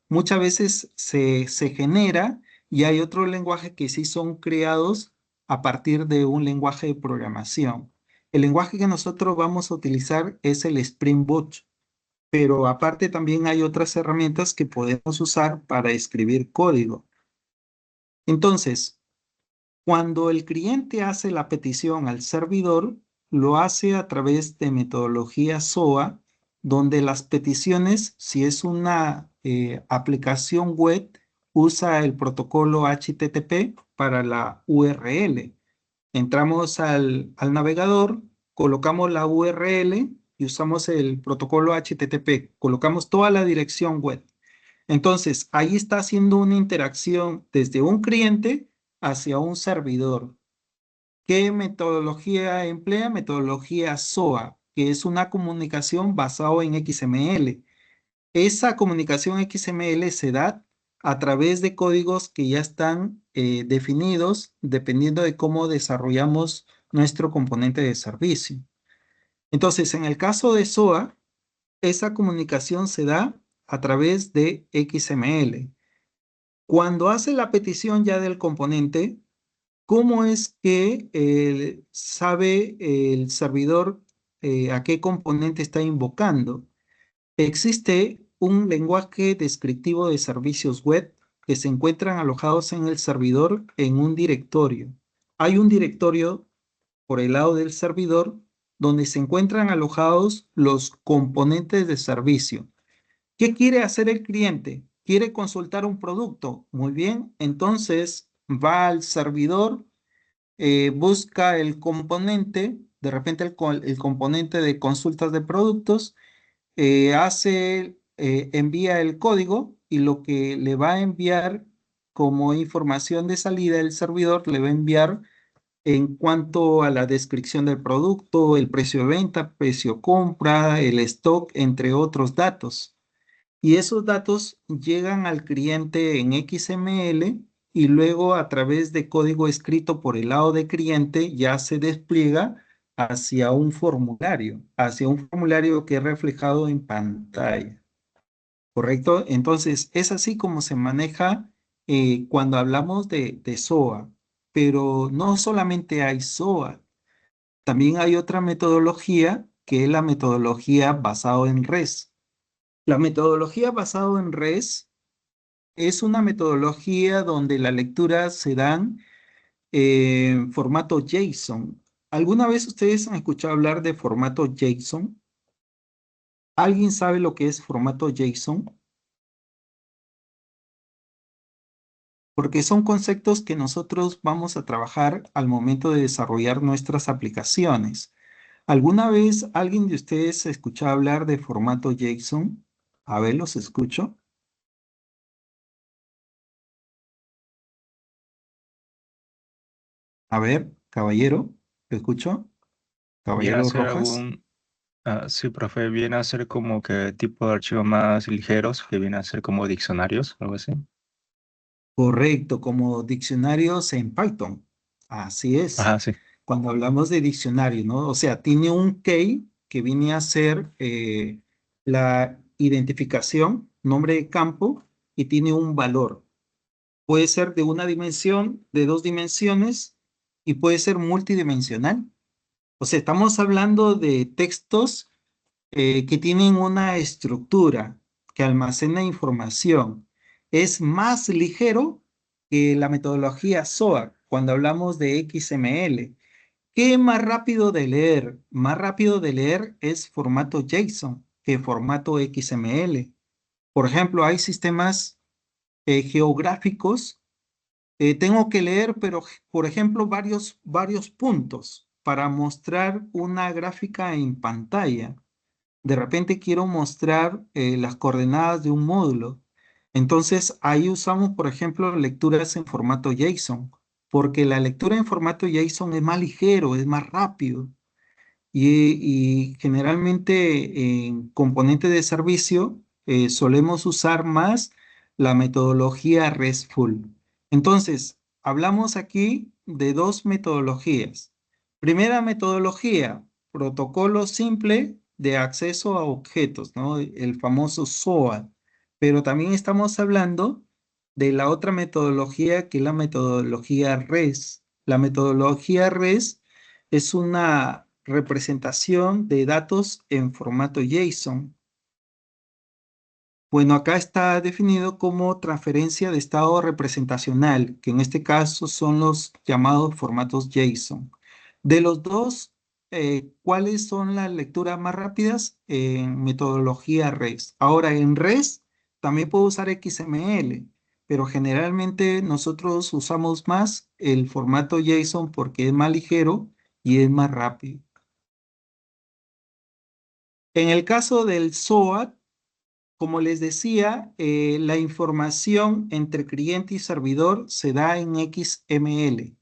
muchas veces se genera y hay otro lenguaje que sí son creados a partir de un lenguaje de programación. El lenguaje que nosotros vamos a utilizar es el Spring Boot, pero aparte también hay otras herramientas que podemos usar para escribir código. Entonces, cuando el cliente hace la petición al servidor, lo hace a través de metodología SOA, donde las peticiones, si es una aplicación web, usa el protocolo HTTP para la URL. Entramos al navegador, colocamos la URL y usamos el protocolo HTTP. Colocamos toda la dirección web. Entonces, ahí está haciendo una interacción desde un cliente hacia un servidor. ¿Qué metodología emplea? Metodología SOA, que es una comunicación basada en XML. Esa comunicación XML se da a través de códigos que ya están definidos dependiendo de cómo desarrollamos nuestro componente de servicio. Entonces, en el caso de SOA, esa comunicación se da a través de XML. Cuando hace la petición ya del componente, ¿cómo es que sabe el servidor a qué componente está invocando? Existe un lenguaje descriptivo de servicios web que se encuentran alojados en el servidor en un directorio. Hay un directorio por el lado del servidor donde se encuentran alojados los componentes de servicio. ¿Qué quiere hacer el cliente? ¿Quiere consultar un producto? Muy bien, entonces va al servidor, busca el componente, de repente el componente de consultas de productos, envía el código y lo que le va a enviar como información de salida el servidor le va a enviar en cuanto a la descripción del producto, el precio de venta, precio compra, el stock, entre otros datos. Y esos datos llegan al cliente en XML y luego a través de código escrito por el lado de cliente ya se despliega hacia un formulario que es reflejado en pantalla. ¿Correcto? Entonces, es así como se maneja cuando hablamos de SOA. Pero no solamente hay SOA, también hay otra metodología que es la metodología basada en REST. La metodología basada en REST es una metodología donde la lectura se dan en formato JSON. ¿Alguna vez ustedes han escuchado hablar de formato JSON? ¿Alguien sabe lo que es formato JSON? Porque son conceptos que nosotros vamos a trabajar al momento de desarrollar nuestras aplicaciones. ¿Alguna vez alguien de ustedes escuchó hablar de formato JSON? A ver, los escucho. A ver, caballero. ¿Lo escucho?
Viene a
Caballero
ser
Rojas.
sí, profe, viene a ser como que tipo de archivos más ligeros, que viene a ser como diccionarios, algo así.
Correcto, como diccionarios en Python. Así es.
Ajá, sí.
Cuando hablamos de diccionario, ¿no? O sea, tiene un key que viene a ser la identificación, nombre de campo, y tiene un valor. Puede ser de una dimensión, de dos dimensiones, y puede ser multidimensional. O sea, estamos hablando de textos que tienen una estructura que almacena información. Es más ligero que la metodología SOA cuando hablamos de XML. ¿Qué es más rápido de leer? Más rápido de leer es formato JSON que formato XML. Por ejemplo, hay sistemas geográficos. Tengo que leer, pero, por ejemplo, varios puntos para mostrar una gráfica en pantalla. De repente quiero mostrar las coordenadas de un módulo. Entonces ahí usamos, por ejemplo, lecturas en formato JSON, porque la lectura en formato JSON es más ligero, es más rápido. Y generalmente en componente de servicio solemos usar más la metodología RESTful. Entonces, hablamos aquí de dos metodologías. Primera metodología, protocolo simple de acceso a objetos, ¿no? El famoso SOA. Pero también estamos hablando de la otra metodología que es la metodología REST. La metodología REST es una representación de datos en formato JSON. Bueno, acá está definido como transferencia de estado representacional, que en este caso son los llamados formatos JSON. De los dos, ¿cuáles son las lecturas más rápidas? En metodología REST. Ahora, en REST también puedo usar XML, pero generalmente nosotros usamos más el formato JSON porque es más ligero y es más rápido. En el caso del SOA, como les decía, la información entre cliente y servidor se da en XML,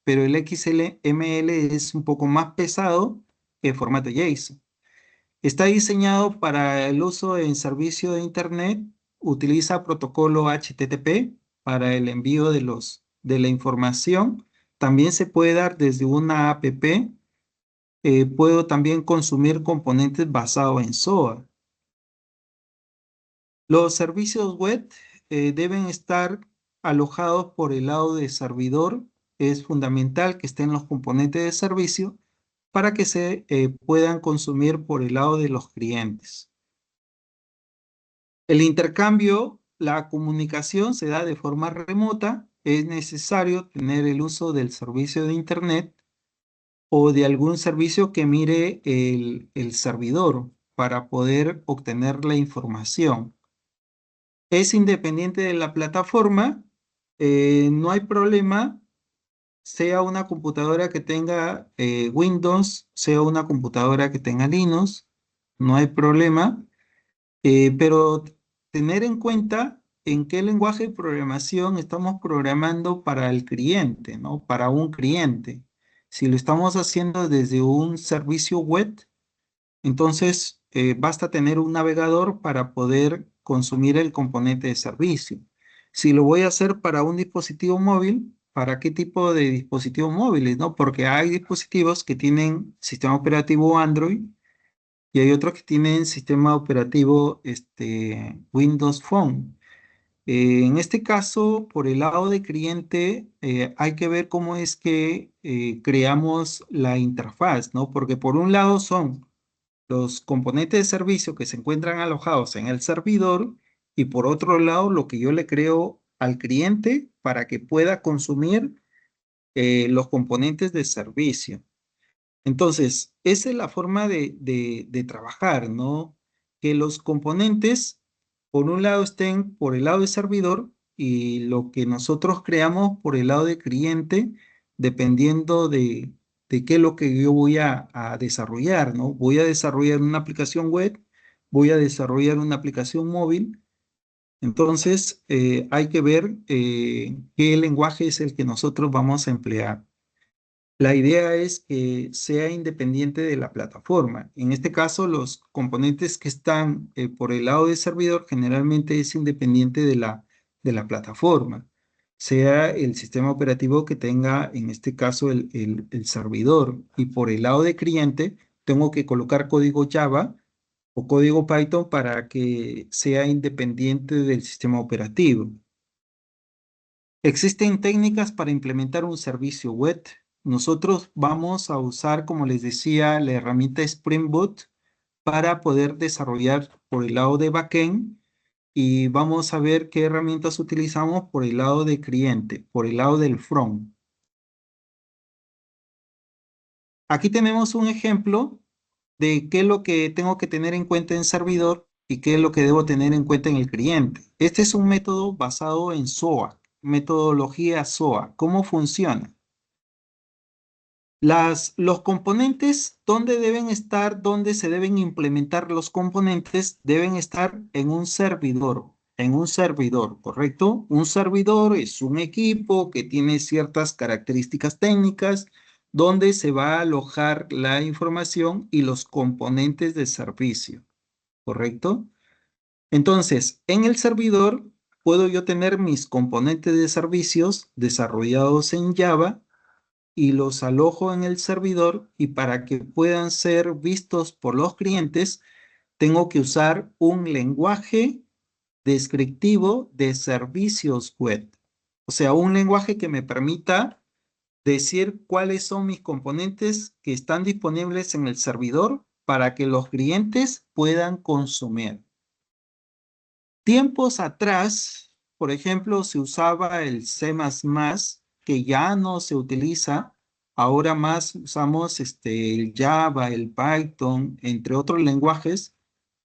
pero el XML es un poco más pesado que el formato JSON. Está diseñado para el uso en servicio de Internet, utiliza protocolo HTTP para el envío de la información. También se puede dar desde una app. Puedo también consumir componentes basados en SOA. Los servicios web deben estar alojados por el lado de servidor. Es fundamental que estén los componentes de servicio para que se puedan consumir por el lado de los clientes. El intercambio, la comunicación se da de forma remota. Es necesario tener el uso del servicio de Internet o de algún servicio que mire el servidor para poder obtener la información. Es independiente de la plataforma, no hay problema, sea una computadora que tenga Windows, sea una computadora que tenga Linux, no hay problema, pero tener en cuenta en qué lenguaje de programación estamos programando para el cliente, ¿no? Para un cliente. Si lo estamos haciendo desde un servicio web, entonces, basta tener un navegador para poder consumir el componente de servicio. Si lo voy a hacer para un dispositivo móvil, ¿para qué tipo de dispositivos móviles, no? Porque hay dispositivos que tienen sistema operativo Android y hay otros que tienen sistema operativo Windows Phone. En este caso, por el lado de cliente, hay que ver cómo es que creamos la interfaz, ¿no? Porque por un lado son los componentes de servicio que se encuentran alojados en el servidor y por otro lado lo que yo le creo al cliente para que pueda consumir los componentes de servicio. Entonces, esa es la forma de trabajar, ¿no? Que los componentes, por un lado, estén por el lado del servidor y lo que nosotros creamos por el lado de cliente, dependiendo de qué es lo que yo voy a desarrollar, ¿no? Voy a desarrollar una aplicación web, voy a desarrollar una aplicación móvil. Entonces, hay que ver qué lenguaje es el que nosotros vamos a emplear. La idea es que sea independiente de la plataforma. En este caso, los componentes que están por el lado del servidor generalmente es independiente de la plataforma, sea el sistema operativo que tenga, en este caso, el servidor. Y por el lado de cliente, tengo que colocar código Java o código Python para que sea independiente del sistema operativo. Existen técnicas para implementar un servicio web. Nosotros vamos a usar, como les decía, la herramienta Spring Boot para poder desarrollar por el lado de backend y vamos a ver qué herramientas utilizamos por el lado de cliente, por el lado del front. Aquí tenemos un ejemplo de qué es lo que tengo que tener en cuenta en servidor y qué es lo que debo tener en cuenta en el cliente. Este es un método basado en SOA, metodología SOA. ¿Cómo funciona? Los componentes, ¿dónde deben estar? ¿Dónde se deben implementar los componentes? Deben estar en un servidor, ¿correcto? Un servidor es un equipo que tiene ciertas características técnicas donde se va a alojar la información y los componentes de servicio, ¿correcto? Entonces, en el servidor puedo yo tener mis componentes de servicios desarrollados en Java y los alojo en el servidor y para que puedan ser vistos por los clientes, tengo que usar un lenguaje descriptivo de servicios web. O sea, un lenguaje que me permita decir cuáles son mis componentes que están disponibles en el servidor para que los clientes puedan consumir. Tiempos atrás, por ejemplo, se usaba el C++, que ya no se utiliza. Ahora más usamos el Java, el Python, entre otros lenguajes.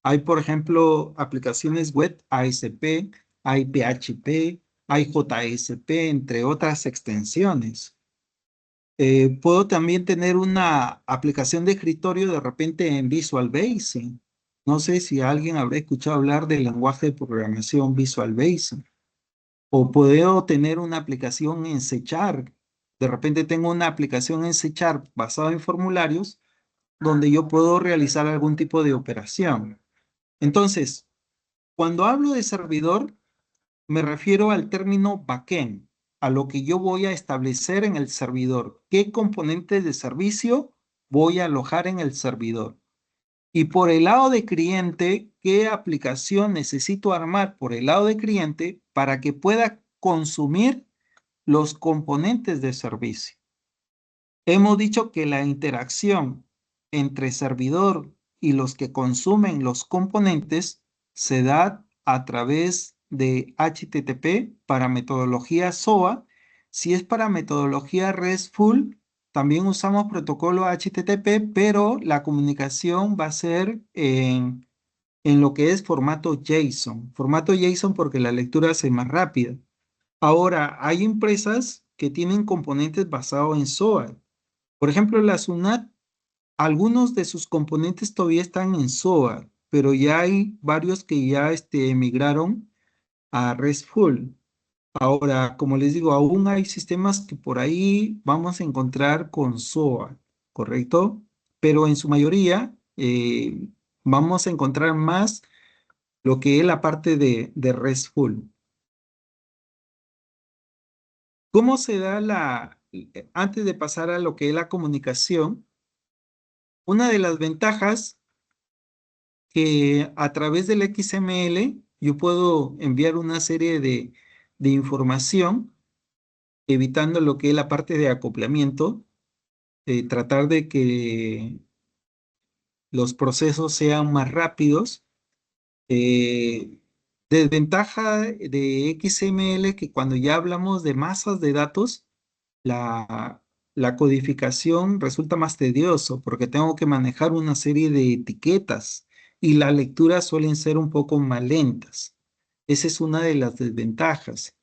Hay, por ejemplo, aplicaciones web ASP, hay PHP, hay JSP, entre otras extensiones. Puedo también tener una aplicación de escritorio de repente en Visual Basic. No sé si alguien habrá escuchado hablar del lenguaje de programación Visual Basic. O puedo tener una aplicación en C Sharp. De repente tengo una aplicación en C Sharp basada en formularios donde yo puedo realizar algún tipo de operación. Entonces, cuando hablo de servidor, me refiero al término backend, a lo que yo voy a establecer en el servidor. ¿Qué componentes de servicio voy a alojar en el servidor? Y por el lado de cliente, ¿qué aplicación necesito armar por el lado de cliente para que pueda consumir los componentes de servicio? Hemos dicho que la interacción entre servidor y los que consumen los componentes se da a través de HTTP para metodología SOA. Si es para metodología RESTful, también usamos protocolo HTTP, pero la comunicación va a ser en lo que es formato JSON. Formato JSON porque la lectura es más rápida. Ahora, hay empresas que tienen componentes basados en SOA. Por ejemplo, la SUNAT, algunos de sus componentes todavía están en SOA, pero ya hay varios que ya migraron a RESTful. Ahora, como les digo, aún hay sistemas que por ahí vamos a encontrar con SOA, ¿correcto? Pero en su mayoría vamos a encontrar más lo que es la parte de RESTful. ¿Cómo se da antes de pasar a lo que es la comunicación? Una de las ventajas que a través del XML yo puedo enviar una serie de información, evitando lo que es la parte de acoplamiento, tratar de que los procesos sean más rápidos. Desventaja de XML que cuando ya hablamos de masas de datos, la codificación resulta más tedioso porque tengo que manejar una serie de etiquetas y las lecturas suelen ser un poco más lentas. Esa es una de las desventajas.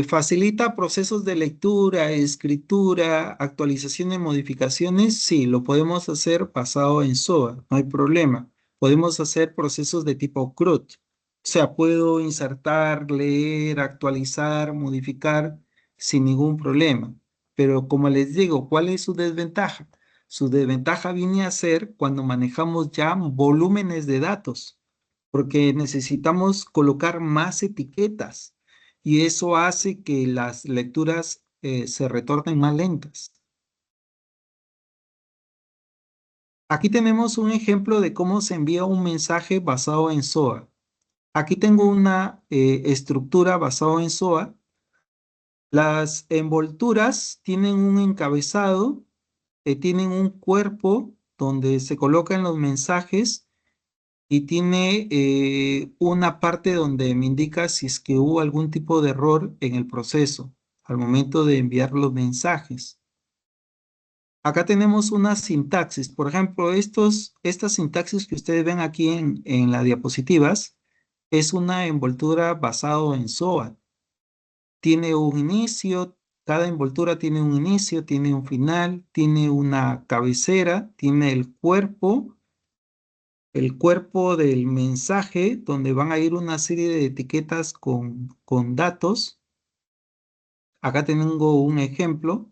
¿Facilita procesos de lectura, escritura, actualización y modificaciones? Sí, lo podemos hacer basado en SOA, no hay problema. Podemos hacer procesos de tipo CRUD. O sea, puedo insertar, leer, actualizar, modificar sin ningún problema. Pero como les digo, ¿cuál es su desventaja? Su desventaja viene a ser cuando manejamos ya volúmenes de datos, porque necesitamos colocar más etiquetas y eso hace que las lecturas se retornen más lentas. Aquí tenemos un ejemplo de cómo se envía un mensaje basado en SOA. Aquí tengo una estructura basada en SOA. Las envolturas tienen un encabezado, tienen un cuerpo donde se colocan los mensajes y tiene una parte donde me indica si es que hubo algún tipo de error en el proceso al momento de enviar los mensajes. Acá tenemos una sintaxis. Por ejemplo, estas sintaxis que ustedes ven aquí en las diapositivas es una envoltura basado en SOA. Tiene un inicio, cada envoltura tiene un inicio, tiene un final, tiene una cabecera, tiene el cuerpo del mensaje donde van a ir una serie de etiquetas con datos. Acá tengo un ejemplo.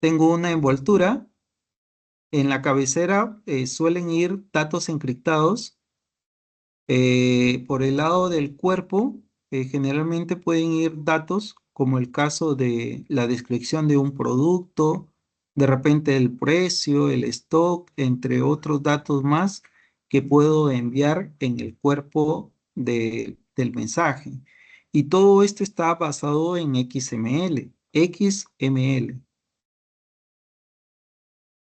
Tengo una envoltura. En la cabecera suelen ir datos encriptados. Por el lado del cuerpo, generalmente pueden ir datos como el caso de la descripción de un producto, de repente el precio, el stock, entre otros datos más que puedo enviar en el cuerpo del mensaje. Y todo esto está basado en XML. XML.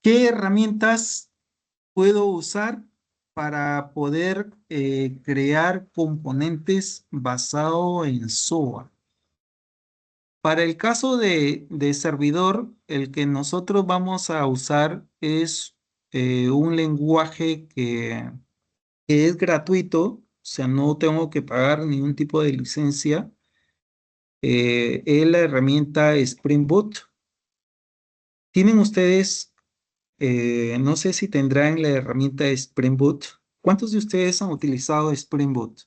¿Qué herramientas puedo usar para poder crear componentes basados en SOA? Para el caso de servidor, el que nosotros vamos a usar es un lenguaje que es gratuito, o sea, no tengo que pagar ningún tipo de licencia. Es la herramienta Spring Boot. ¿Tienen ustedes no sé si tendrán la herramienta Spring Boot? ¿Cuántos de ustedes han utilizado Spring Boot?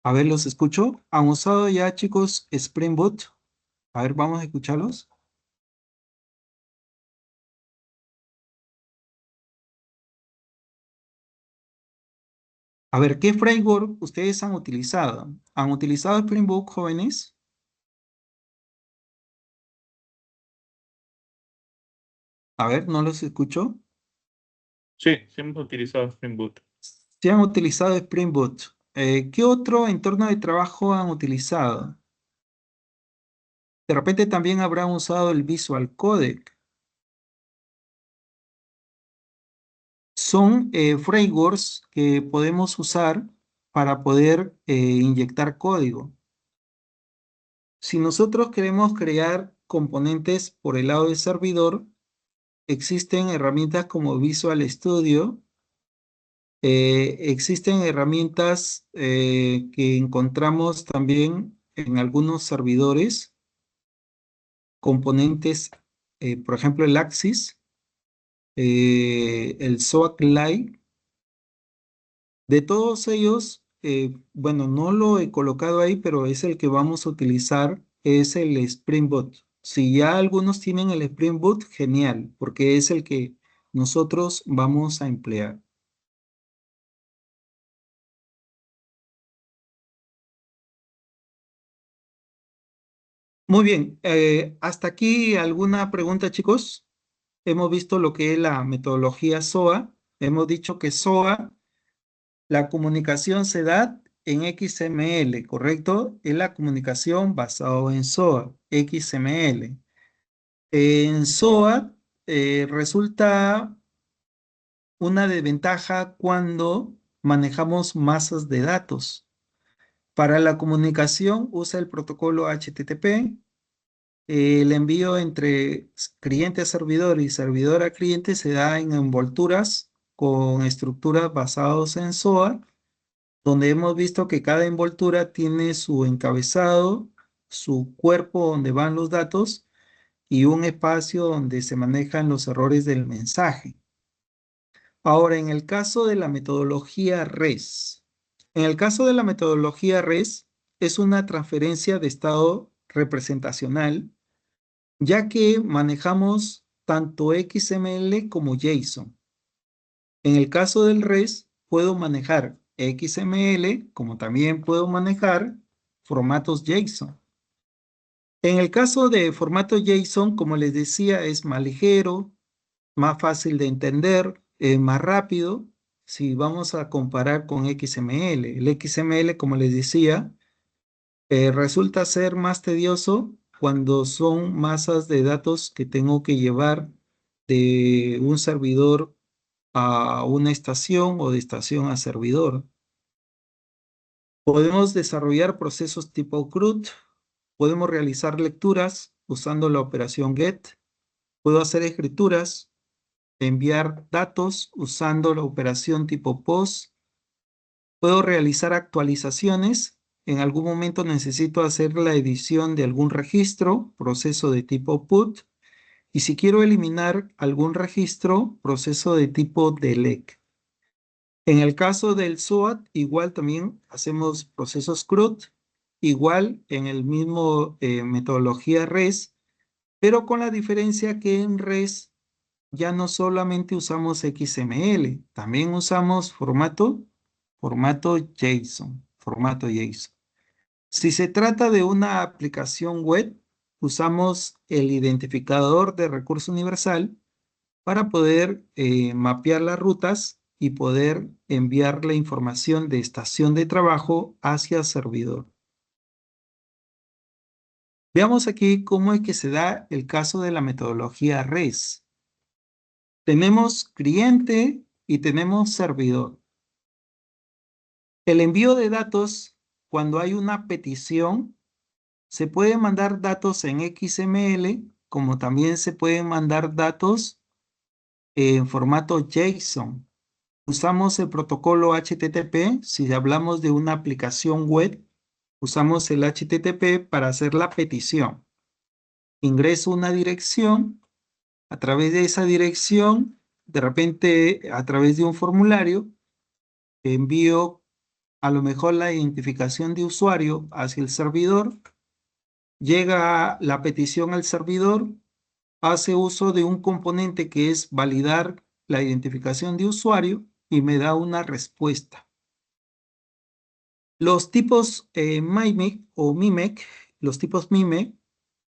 A ver, los escucho. ¿Han usado ya, chicos, Spring Boot? A ver, vamos a escucharlos. A ver, ¿qué framework ustedes han utilizado? ¿Han utilizado Spring Boot, jóvenes? A ver, no los escucho.
Sí, sí hemos utilizado Spring Boot.
Sí han utilizado Spring Boot. ¿Qué otro entorno de trabajo han utilizado? De repente también habrán usado el Visual Codec. Son frameworks que podemos usar para poder inyectar código. Si nosotros queremos crear componentes por el lado del servidor, existen herramientas como Visual Studio, existen herramientas que encontramos también en algunos servidores, componentes, por ejemplo, el Axis, el SOAK Lite. De todos ellos, bueno, no lo he colocado ahí, pero es el que vamos a utilizar, es el Spring Boot. Si ya algunos tienen el Spring Boot, genial, porque es el que nosotros vamos a emplear. Muy bien, hasta aquí alguna pregunta, chicos. Hemos visto lo que es la metodología SOA. Hemos dicho que SOA, la comunicación se da en XML, ¿correcto? Es la comunicación basada en SOA, XML. En SOA resulta una desventaja cuando manejamos masas de datos. Para la comunicación usa el protocolo HTTP. El envío entre cliente a servidor y servidor a cliente se da en envolturas con estructuras basadas en SOA, donde hemos visto que cada envoltura tiene su encabezado, su cuerpo donde van los datos y un espacio donde se manejan los errores del mensaje. Ahora, en el caso de la metodología REST, En el caso de la metodología REST, es una transferencia de estado representacional, ya que manejamos tanto XML como JSON. En el caso del REST, puedo manejar XML, como también puedo manejar formatos JSON. En el caso de formato JSON, como les decía, es más ligero, más fácil de entender, más rápido, si vamos a comparar con XML. El XML, como les decía, resulta ser más tedioso cuando son masas de datos que tengo que llevar de un servidor a una estación o de estación a servidor. Podemos desarrollar procesos tipo CRUD, podemos realizar lecturas usando la operación GET, puedo hacer escrituras, enviar datos usando la operación tipo POST, puedo realizar actualizaciones, en algún momento necesito hacer la edición de algún registro, proceso de tipo PUT, y si quiero eliminar algún registro, proceso de tipo DELETE. En el caso del SOAT, igual también hacemos procesos CRUD, igual en el mismo metodología REST, pero con la diferencia que en REST ya no solamente usamos XML, también usamos formato JSON, formato JSON. Si se trata de una aplicación web, usamos el identificador de recurso universal para poder mapear las rutas y poder enviar la información de estación de trabajo hacia servidor. Veamos aquí cómo es que se da el caso de la metodología REST. Tenemos cliente y tenemos servidor. El envío de datos, cuando hay una petición, se puede mandar datos en XML, como también se pueden mandar datos en formato JSON. Usamos el protocolo HTTP. Si hablamos de una aplicación web, usamos el HTTP para hacer la petición. Ingreso una dirección. A través de esa dirección, de repente, a través de un formulario, envío a lo mejor la identificación de usuario hacia el servidor. Llega la petición al servidor, hace uso de un componente que es validar la identificación de usuario y me da una respuesta. Los tipos MIME o MIMEC, los tipos MIME,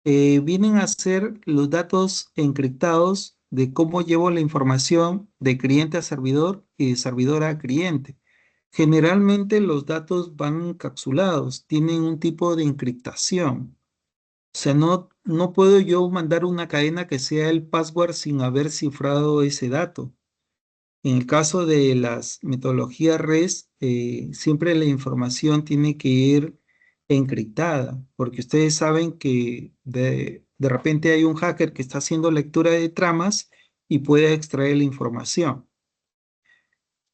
vienen a ser los datos encriptados de cómo llevo la información de cliente a servidor y de servidor a cliente. Generalmente los datos van encapsulados, tienen un tipo de encriptación. O sea, no puedo yo mandar una cadena que sea el password sin haber cifrado ese dato. En el caso de las metodologías REST, siempre la información tiene que ir encriptada, porque ustedes saben que de repente hay un hacker que está haciendo lectura de tramas y puede extraer la información.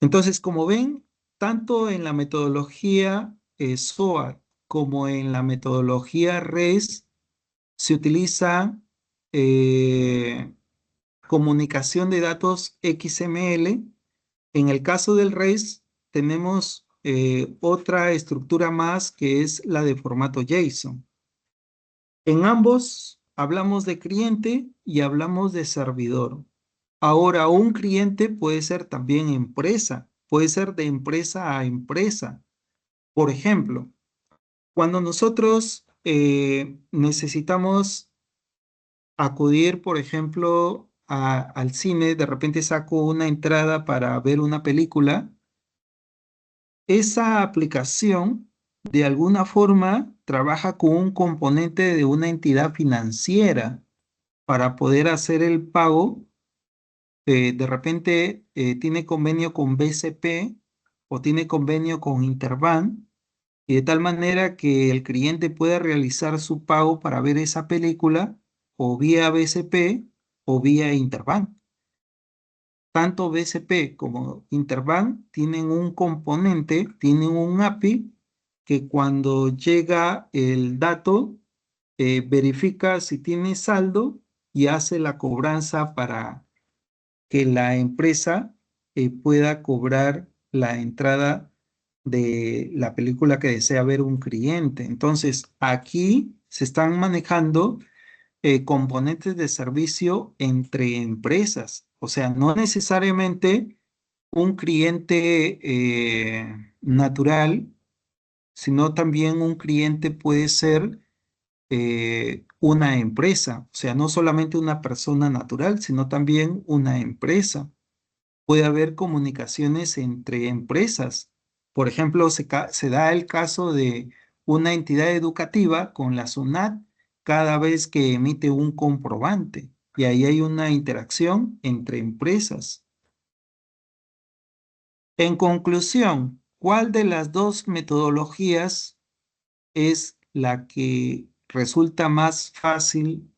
Entonces, como ven, tanto en la metodología SOAR como en la metodología REST se utiliza comunicación de datos XML. En el caso del REST tenemos otra estructura más que es la de formato JSON. En ambos hablamos de cliente y hablamos de servidor. Ahora, un cliente puede ser también empresa, puede ser de empresa a empresa. Por ejemplo, cuando nosotros necesitamos acudir, por ejemplo, al cine, de repente saco una entrada para ver una película, esa aplicación de alguna forma trabaja con un componente de una entidad financiera para poder hacer el pago. De repente tiene convenio con BCP o tiene convenio con Interbank, y de tal manera que el cliente pueda realizar su pago para ver esa película o vía BCP o vía Interbank. Tanto BCP como Interbank tienen un componente, tienen un API que cuando llega el dato verifica si tiene saldo y hace la cobranza para que la empresa pueda cobrar la entrada de la película que desea ver un cliente. Entonces, aquí se están manejando componentes de servicio entre empresas. O sea, no necesariamente un cliente natural, sino también un cliente puede ser una empresa. O sea, no solamente una persona natural, sino también una empresa. Puede haber comunicaciones entre empresas. Por ejemplo, se da el caso de una entidad educativa con la SUNAT cada vez que emite un comprobante. Y ahí hay una interacción entre empresas. En conclusión, ¿cuál de las dos metodologías es la que resulta más fácil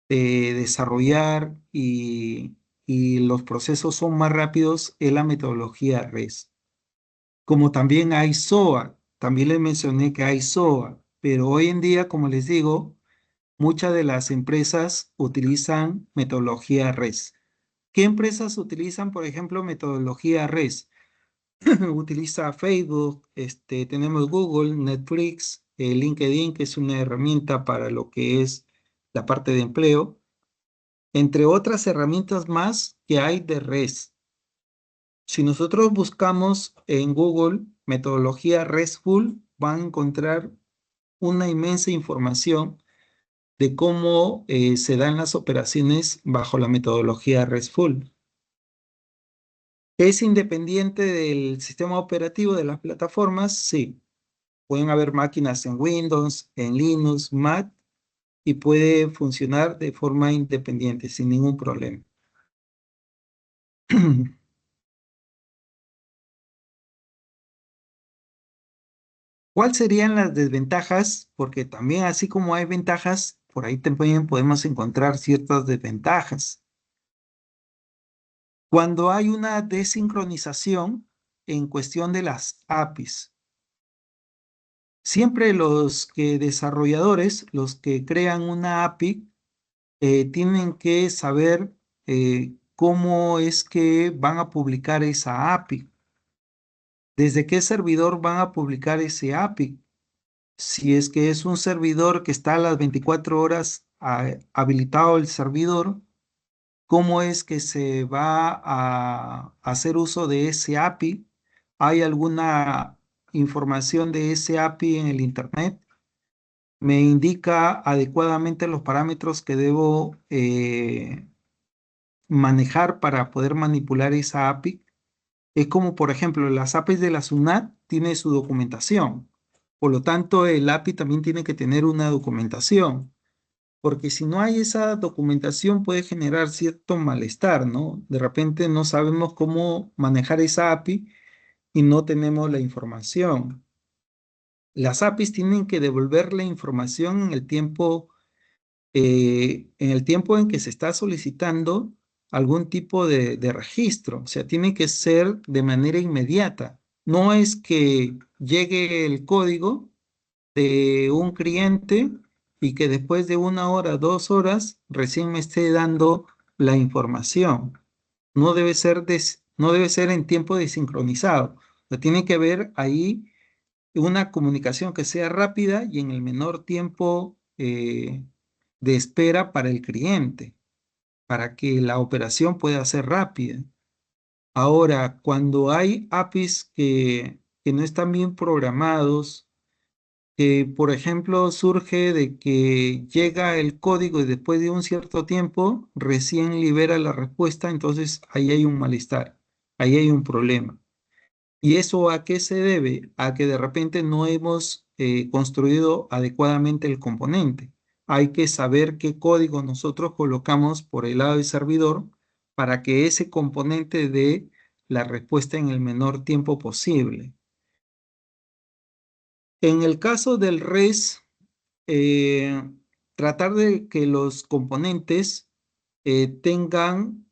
de desarrollar y los procesos son más rápidos? Es la metodología REST. Como también hay SOA, también les mencioné que hay SOA, pero hoy en día, como les digo, muchas de las empresas utilizan metodología REST. ¿Qué empresas utilizan, por ejemplo, metodología REST? Utiliza Facebook, tenemos Google, Netflix, LinkedIn, que es una herramienta para lo que es la parte de empleo, entre otras herramientas más que hay de REST. Si nosotros buscamos en Google metodología RESTful, van a encontrar una inmensa información de cómo se dan las operaciones bajo la metodología RESTful. ¿Es independiente del sistema operativo de las plataformas? Sí. Pueden haber máquinas en Windows, en Linux, Mac, y puede funcionar de forma independiente, sin ningún problema. ¿Cuáles serían las desventajas? Porque también así como hay ventajas, por ahí también podemos encontrar ciertas desventajas. Cuando hay una desincronización en cuestión de las APIs, siempre los desarrolladores, los que crean una API, tienen que saber cómo es que van a publicar esa API. ¿Desde qué servidor van a publicar ese API? Si es que es un servidor que está a las 24 horas habilitado el servidor, ¿cómo es que se va a hacer uso de ese API? ¿Hay alguna información de ese API en el Internet? ¿Me indica adecuadamente los parámetros que debo manejar para poder manipular esa API? Es como, por ejemplo, las APIs de la SUNAT tiene su documentación. Por lo tanto, el API también tiene que tener una documentación, porque si no hay esa documentación puede generar cierto malestar, ¿no? De repente no sabemos cómo manejar esa API y no tenemos la información. Las APIs tienen que devolver la información en el tiempo en que se está solicitando algún tipo de registro. O sea, tiene que ser de manera inmediata. No es que llegue el código de un cliente y que después de 1 hora, 2 horas, recién me esté dando la información. No debe ser en tiempo desincronizado. O sea, tiene que haber ahí una comunicación que sea rápida y en el menor tiempo de espera para el cliente, para que la operación pueda ser rápida. Ahora, cuando hay APIs que no están bien programados, que por ejemplo surge de que llega el código y después de un cierto tiempo recién libera la respuesta, entonces ahí hay un malestar, ahí hay un problema. ¿Y eso a qué se debe? A que de repente no hemos construido adecuadamente el componente. Hay que saber qué código nosotros colocamos por el lado del servidor para que ese componente dé la respuesta en el menor tiempo posible. En el caso del REST, tratar de que los componentes tengan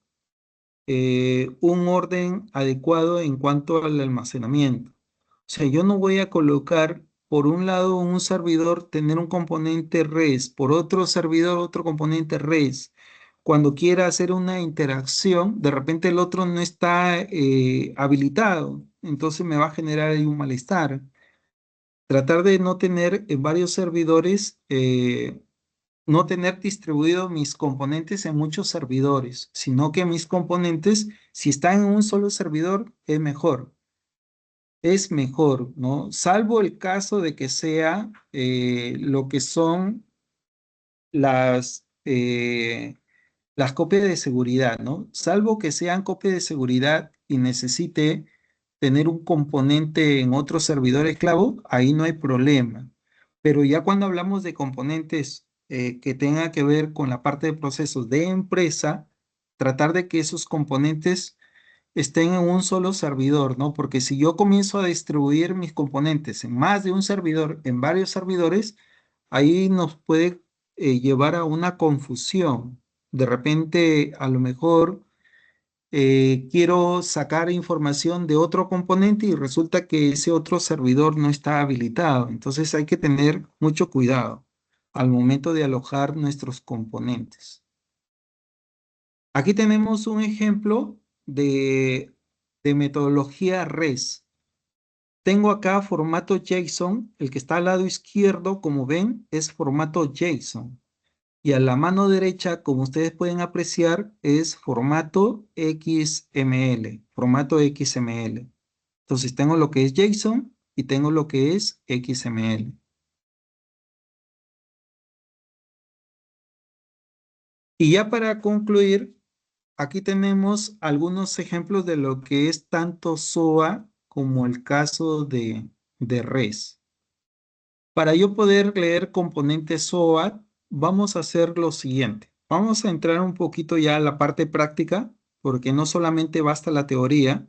un orden adecuado en cuanto al almacenamiento. O sea, yo no voy a colocar por un lado un servidor tener un componente REST, por otro servidor otro componente REST, cuando quiera hacer una interacción, de repente el otro no está habilitado, entonces me va a generar ahí un malestar. Tratar de no tener varios servidores, no tener distribuido mis componentes en muchos servidores, sino que mis componentes, si están en un solo servidor, es mejor. Es mejor, ¿no? Salvo el caso de que sea lo que son las copias de seguridad, ¿no? Salvo que sean copias de seguridad y necesite tener un componente en otro servidor esclavo, ahí no hay problema. Pero ya cuando hablamos de componentes que tengan que ver con la parte de procesos de empresa, tratar de que esos componentes estén en un solo servidor, ¿no? Porque si yo comienzo a distribuir mis componentes en más de un servidor, en varios servidores, ahí nos puede llevar a una confusión. De repente, a lo mejor quiero sacar información de otro componente y resulta que ese otro servidor no está habilitado. Entonces hay que tener mucho cuidado al momento de alojar nuestros componentes. Aquí tenemos un ejemplo de metodología REST. Tengo acá formato JSON, el que está al lado izquierdo, como ven, es formato JSON. Y a la mano derecha, como ustedes pueden apreciar, es formato XML, formato XML. Entonces tengo lo que es JSON y tengo lo que es XML. Y ya para concluir, aquí tenemos algunos ejemplos de lo que es tanto SOA como el caso de REST. Para yo poder leer componentes SOA, vamos a hacer lo siguiente. Vamos a entrar un poquito ya a la parte práctica, porque no solamente basta la teoría.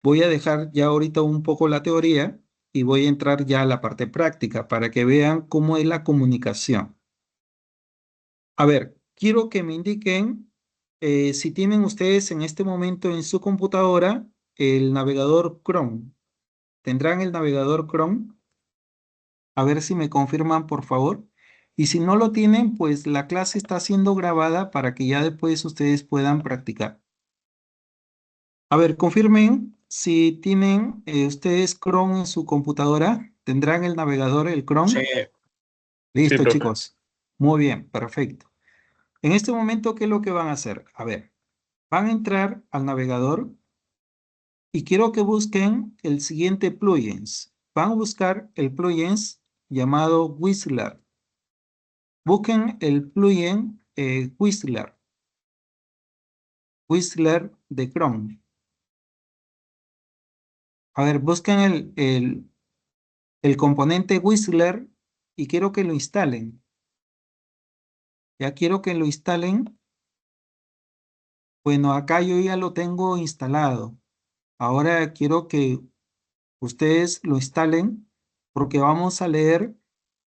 Voy a dejar ya ahorita un poco la teoría y voy a entrar ya a la parte práctica para que vean cómo es la comunicación. A ver, quiero que me indiquen si tienen ustedes en este momento en su computadora el navegador Chrome. ¿Tendrán el navegador Chrome? A ver si me confirman, por favor. Y si no lo tienen, pues la clase está siendo grabada para que ya después ustedes puedan practicar. A ver, confirmen si tienen ustedes Chrome en su computadora. ¿Tendrán el navegador, el Chrome?
Sí,
Listo,
profe.
chicos. Muy bien, perfecto. En este momento, ¿qué es lo que van a hacer? A ver, van a entrar al navegador y quiero que busquen el siguiente plugins. Van a buscar el plugins llamado Whistler. Busquen el plugin Whistler. Whistler de Chrome. A ver, busquen el componente Whistler y quiero que lo instalen. Ya quiero que lo instalen. Bueno, acá yo ya lo tengo instalado. Ahora quiero que ustedes lo instalen porque vamos a leer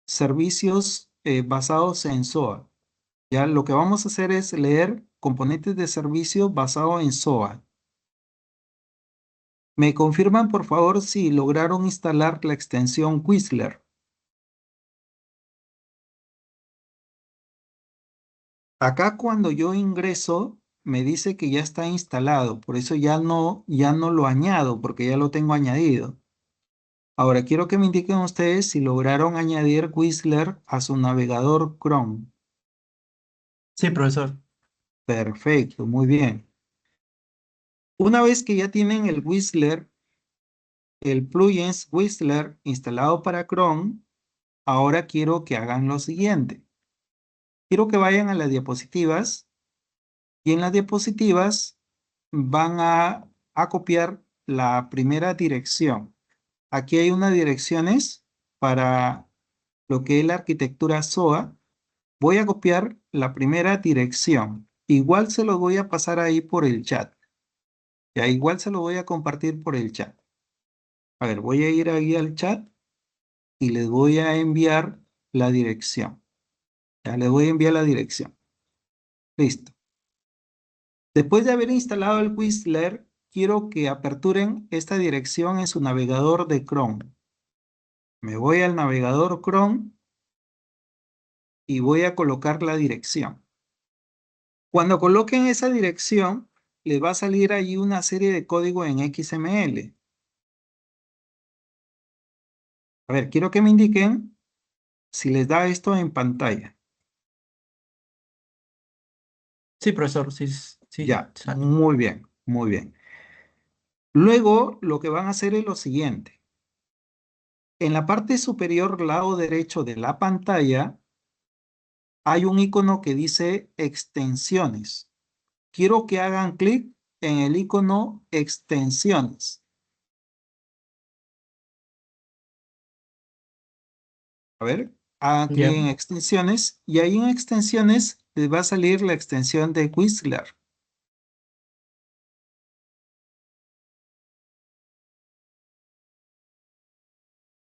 servicios basados en SOA. Ya lo que vamos a hacer es leer componentes de servicio basados en SOA. ¿Me confirman, por favor, si lograron instalar la extensión Whistler? Acá cuando yo ingreso, me dice que ya está instalado. Por eso ya no lo añado, porque ya lo tengo añadido. Ahora quiero que me indiquen ustedes si lograron añadir Whistler a su navegador Chrome.
Sí, profesor.
Perfecto, muy bien. Una vez que ya tienen el Whistler, el plugin Whistler instalado para Chrome, ahora quiero que hagan lo siguiente. Quiero que vayan a las diapositivas y en las diapositivas van a copiar la primera dirección. Aquí hay unas direcciones para lo que es la arquitectura SOA. Voy a copiar la primera dirección. Igual se lo voy a pasar ahí por el chat. Ya igual se lo voy a compartir por el chat. A ver, voy a ir ahí al chat y les voy a enviar la dirección. Ya les voy a enviar la dirección. Listo. Después de haber instalado el Whistler, quiero que aperturen esta dirección en su navegador de Chrome. Me voy al navegador Chrome y voy a colocar la dirección. Cuando coloquen esa dirección, les va a salir ahí una serie de código en XML. A ver, quiero que me indiquen si les da esto en pantalla.
Sí, profesor, sí, sí,
Ya,
sale.
muy bien, muy bien. Luego, lo que van a hacer es lo siguiente. En la parte superior, lado derecho de la pantalla, hay un icono que dice extensiones. Quiero que hagan clic en el icono extensiones. A ver, hagan clic
Ya.
en extensiones y ahí en extensiones les va a salir la extensión de Whistler.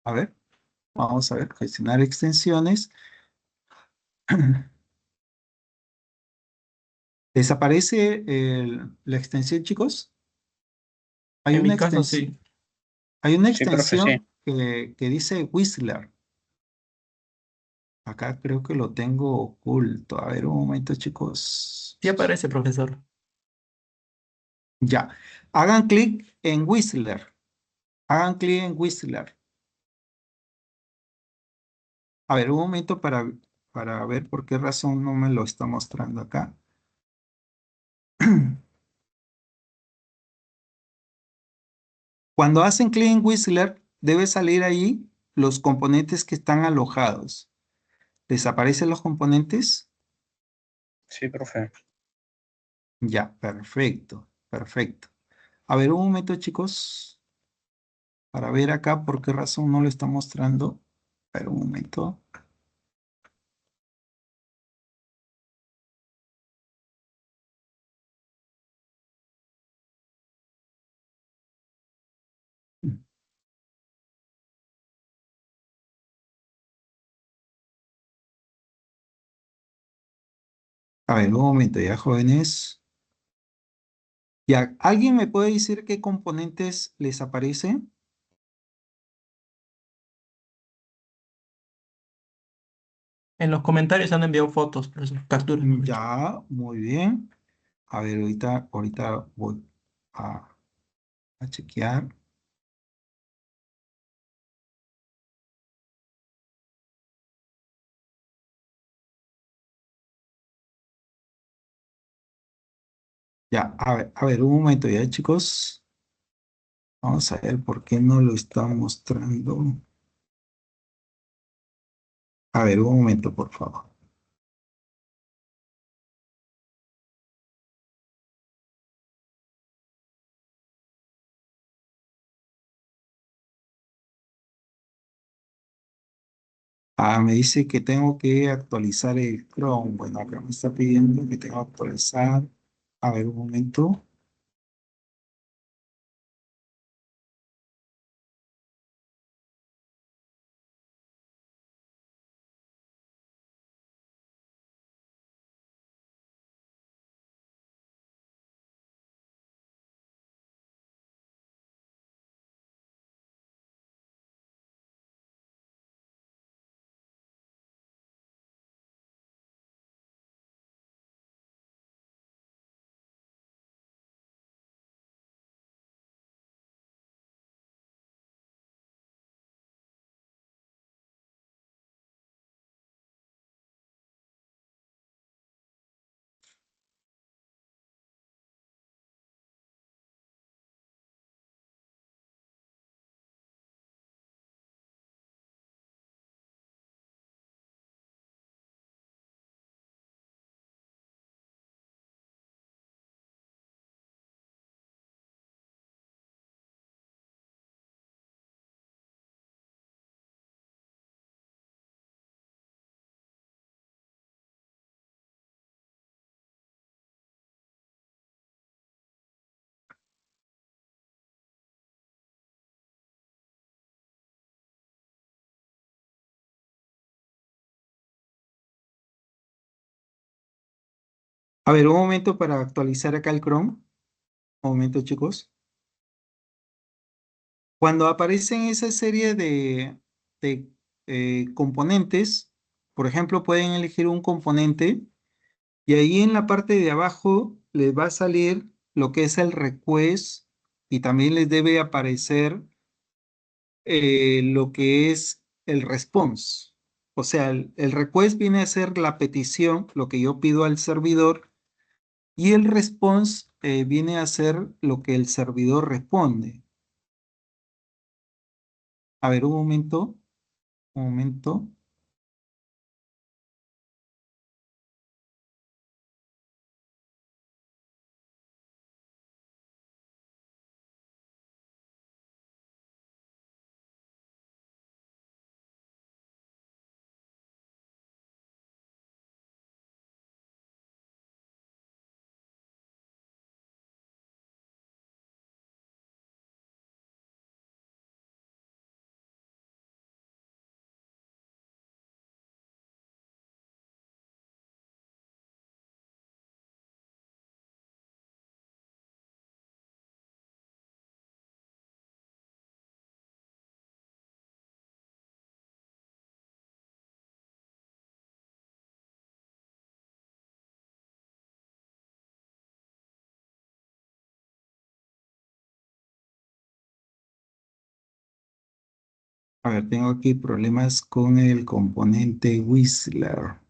A ver, vamos a ver, gestionar extensiones. ¿Desaparece la extensión, chicos? Hay
En
una
mi caso,
extensión,
sí.
hay una
Sí, profe, sí.
extensión que dice Whistler. Acá creo que lo tengo oculto. A ver, un momento, chicos.
Sí aparece, profesor.
Ya. Hagan clic en Whistler. Hagan clic en Whistler. A ver, un momento para ver por qué razón no me lo está mostrando acá. Cuando hacen clic en Whistler, debe salir ahí los componentes que están alojados. ¿Desaparecen los componentes?
Sí, profe.
Ya, perfecto, perfecto. A ver, un momento, chicos, para ver acá por qué razón no lo está mostrando. A ver, un momento. A ver, un momento ya, jóvenes. Ya, ¿alguien me puede decir qué componentes les aparecen?
En los comentarios han enviado fotos, profesor. Capturas, mejor dicho.
Ya, muy bien. A ver, ahorita voy a, a chequear. Ya, a ver, un momento ya, chicos. Vamos a ver por qué no lo está mostrando. A ver, un momento, por favor. Ah, me dice que tengo que actualizar el Chrome. Bueno, acá me está pidiendo que tengo que actualizar. A ver, un momento. A ver, un momento para actualizar acá el Chrome. Un momento, chicos. Cuando aparecen esa serie de componentes, por ejemplo, pueden elegir un componente Y ahí en la parte de abajo les va a salir lo que es el request y también les debe aparecer lo que es el response. O sea, el request viene a ser la petición, lo que yo pido al servidor, y el response viene a ser lo que el servidor responde. A ver, un momento, un momento. A ver, tengo aquí problemas con el componente Whistler.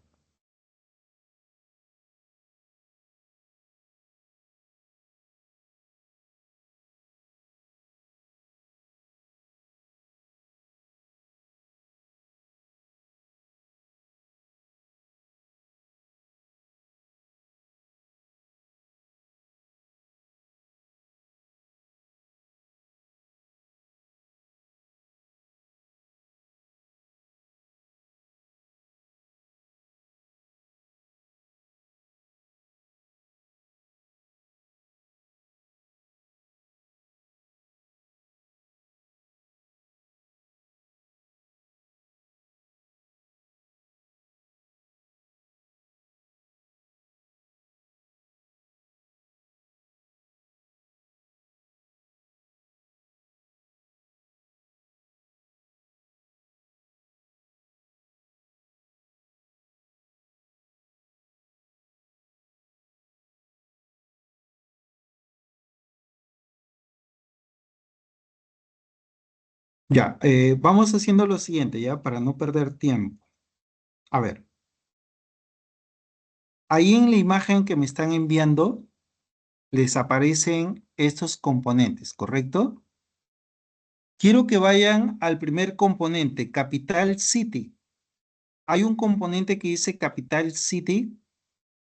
Ya, vamos haciendo lo siguiente, ya, para no perder tiempo. A ver, ahí en la imagen que me están enviando, les aparecen estos componentes, ¿correcto? Quiero que vayan al primer componente, Capital City. Hay un componente que dice Capital City,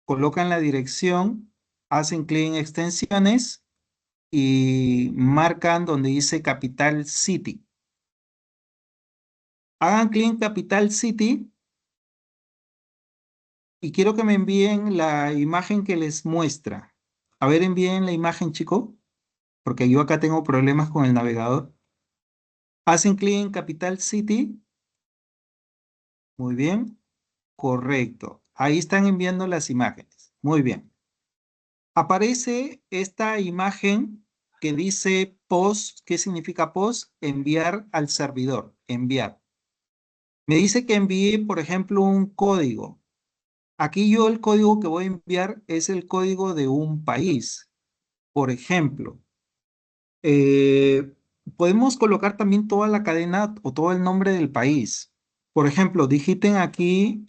colocan la dirección, hacen clic en extensiones y marcan donde dice Capital City. Hagan clic en Capital City y quiero que me envíen la imagen que les muestra. A ver, envíen la imagen, chico, porque yo acá tengo problemas con el navegador. Hacen clic en Capital City. Muy bien, correcto. Ahí están enviando las imágenes. Muy bien. Aparece esta imagen que dice post. ¿Qué significa post? Enviar al servidor, enviar. Me dice que envíe, por ejemplo, un código. Aquí yo el código que voy a enviar es el código de un país. Por ejemplo, eh, podemos colocar también toda la cadena o todo el nombre del país. Por ejemplo, digiten aquí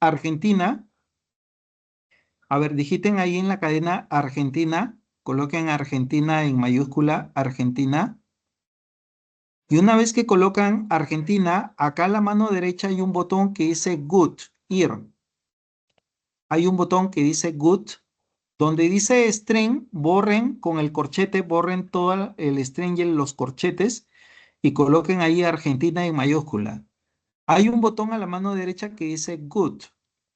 Argentina. A ver, digiten ahí en la cadena Argentina. Coloquen Argentina en mayúscula, Argentina. Y una vez que colocan Argentina, acá a la mano derecha hay un botón que dice Good, Ir. Hay un botón que dice Good. Donde dice string, borren con el corchete, borren todo el string y los corchetes y coloquen ahí Argentina en mayúscula. Hay un botón a la mano derecha que dice good.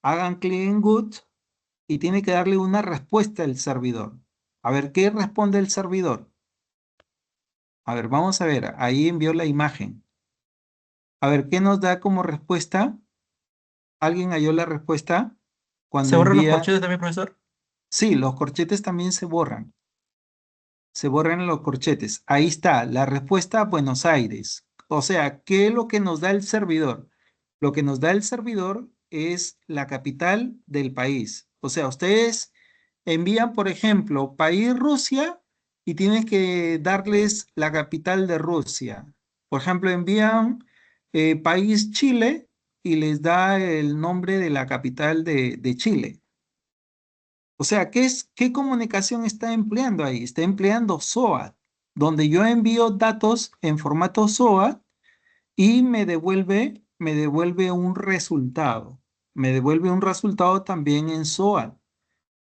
Hagan clic en good y tiene que darle una respuesta al servidor. A ver, ¿qué responde el servidor? A ver, vamos a ver, ahí envió la imagen. A ver, ¿qué nos da como respuesta? ¿Alguien halló la respuesta
¿Se
cuando
borran los
envía?
corchetes también, profesor?
Sí, los corchetes también se borran. Se borran los corchetes. Ahí está, la respuesta a Buenos Aires. O sea, ¿qué es lo que nos da el servidor? Lo que nos da el servidor es la capital del país. O sea, ustedes envían, por ejemplo, país Rusia y tienes que darles la capital de Rusia. Por ejemplo, envían país Chile y les da el nombre de la capital de Chile. O sea, ¿qué comunicación está empleando ahí? Está empleando SOAT, donde yo envío datos en formato SOAT y me devuelve un resultado. Me devuelve un resultado también en SOAT.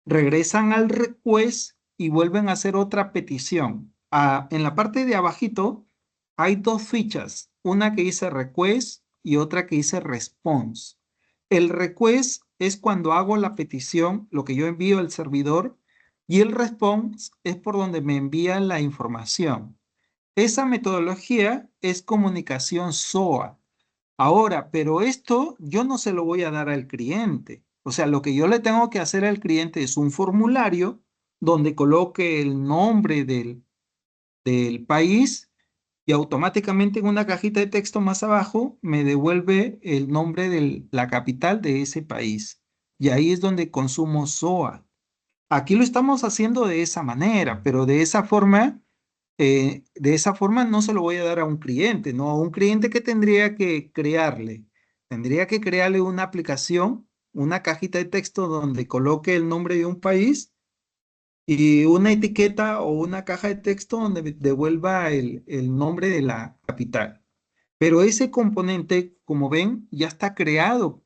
Regresan al request y vuelven a hacer otra petición. En la parte de abajito hay dos fichas, una que dice request y otra que dice response. El request es cuando hago la petición, lo que yo envío al servidor, y el response es por donde me envían la información. Esa metodología es comunicación SOA. Ahora, pero esto yo no se lo voy a dar al cliente. O sea, lo que yo le tengo que hacer al cliente es un formulario donde coloque el nombre del país y automáticamente en una cajita de texto más abajo me devuelve el nombre de la capital de ese país. Y ahí es donde consumo SOA. Aquí lo estamos haciendo de esa manera, pero de esa forma no se lo voy a dar a un cliente, ¿no? A un cliente que tendría que crearle. Tendría que crearle una aplicación, una cajita de texto donde coloque el nombre de un país y una etiqueta o una caja de texto donde me devuelva el nombre de la capital. Pero ese componente, como ven, ya está creado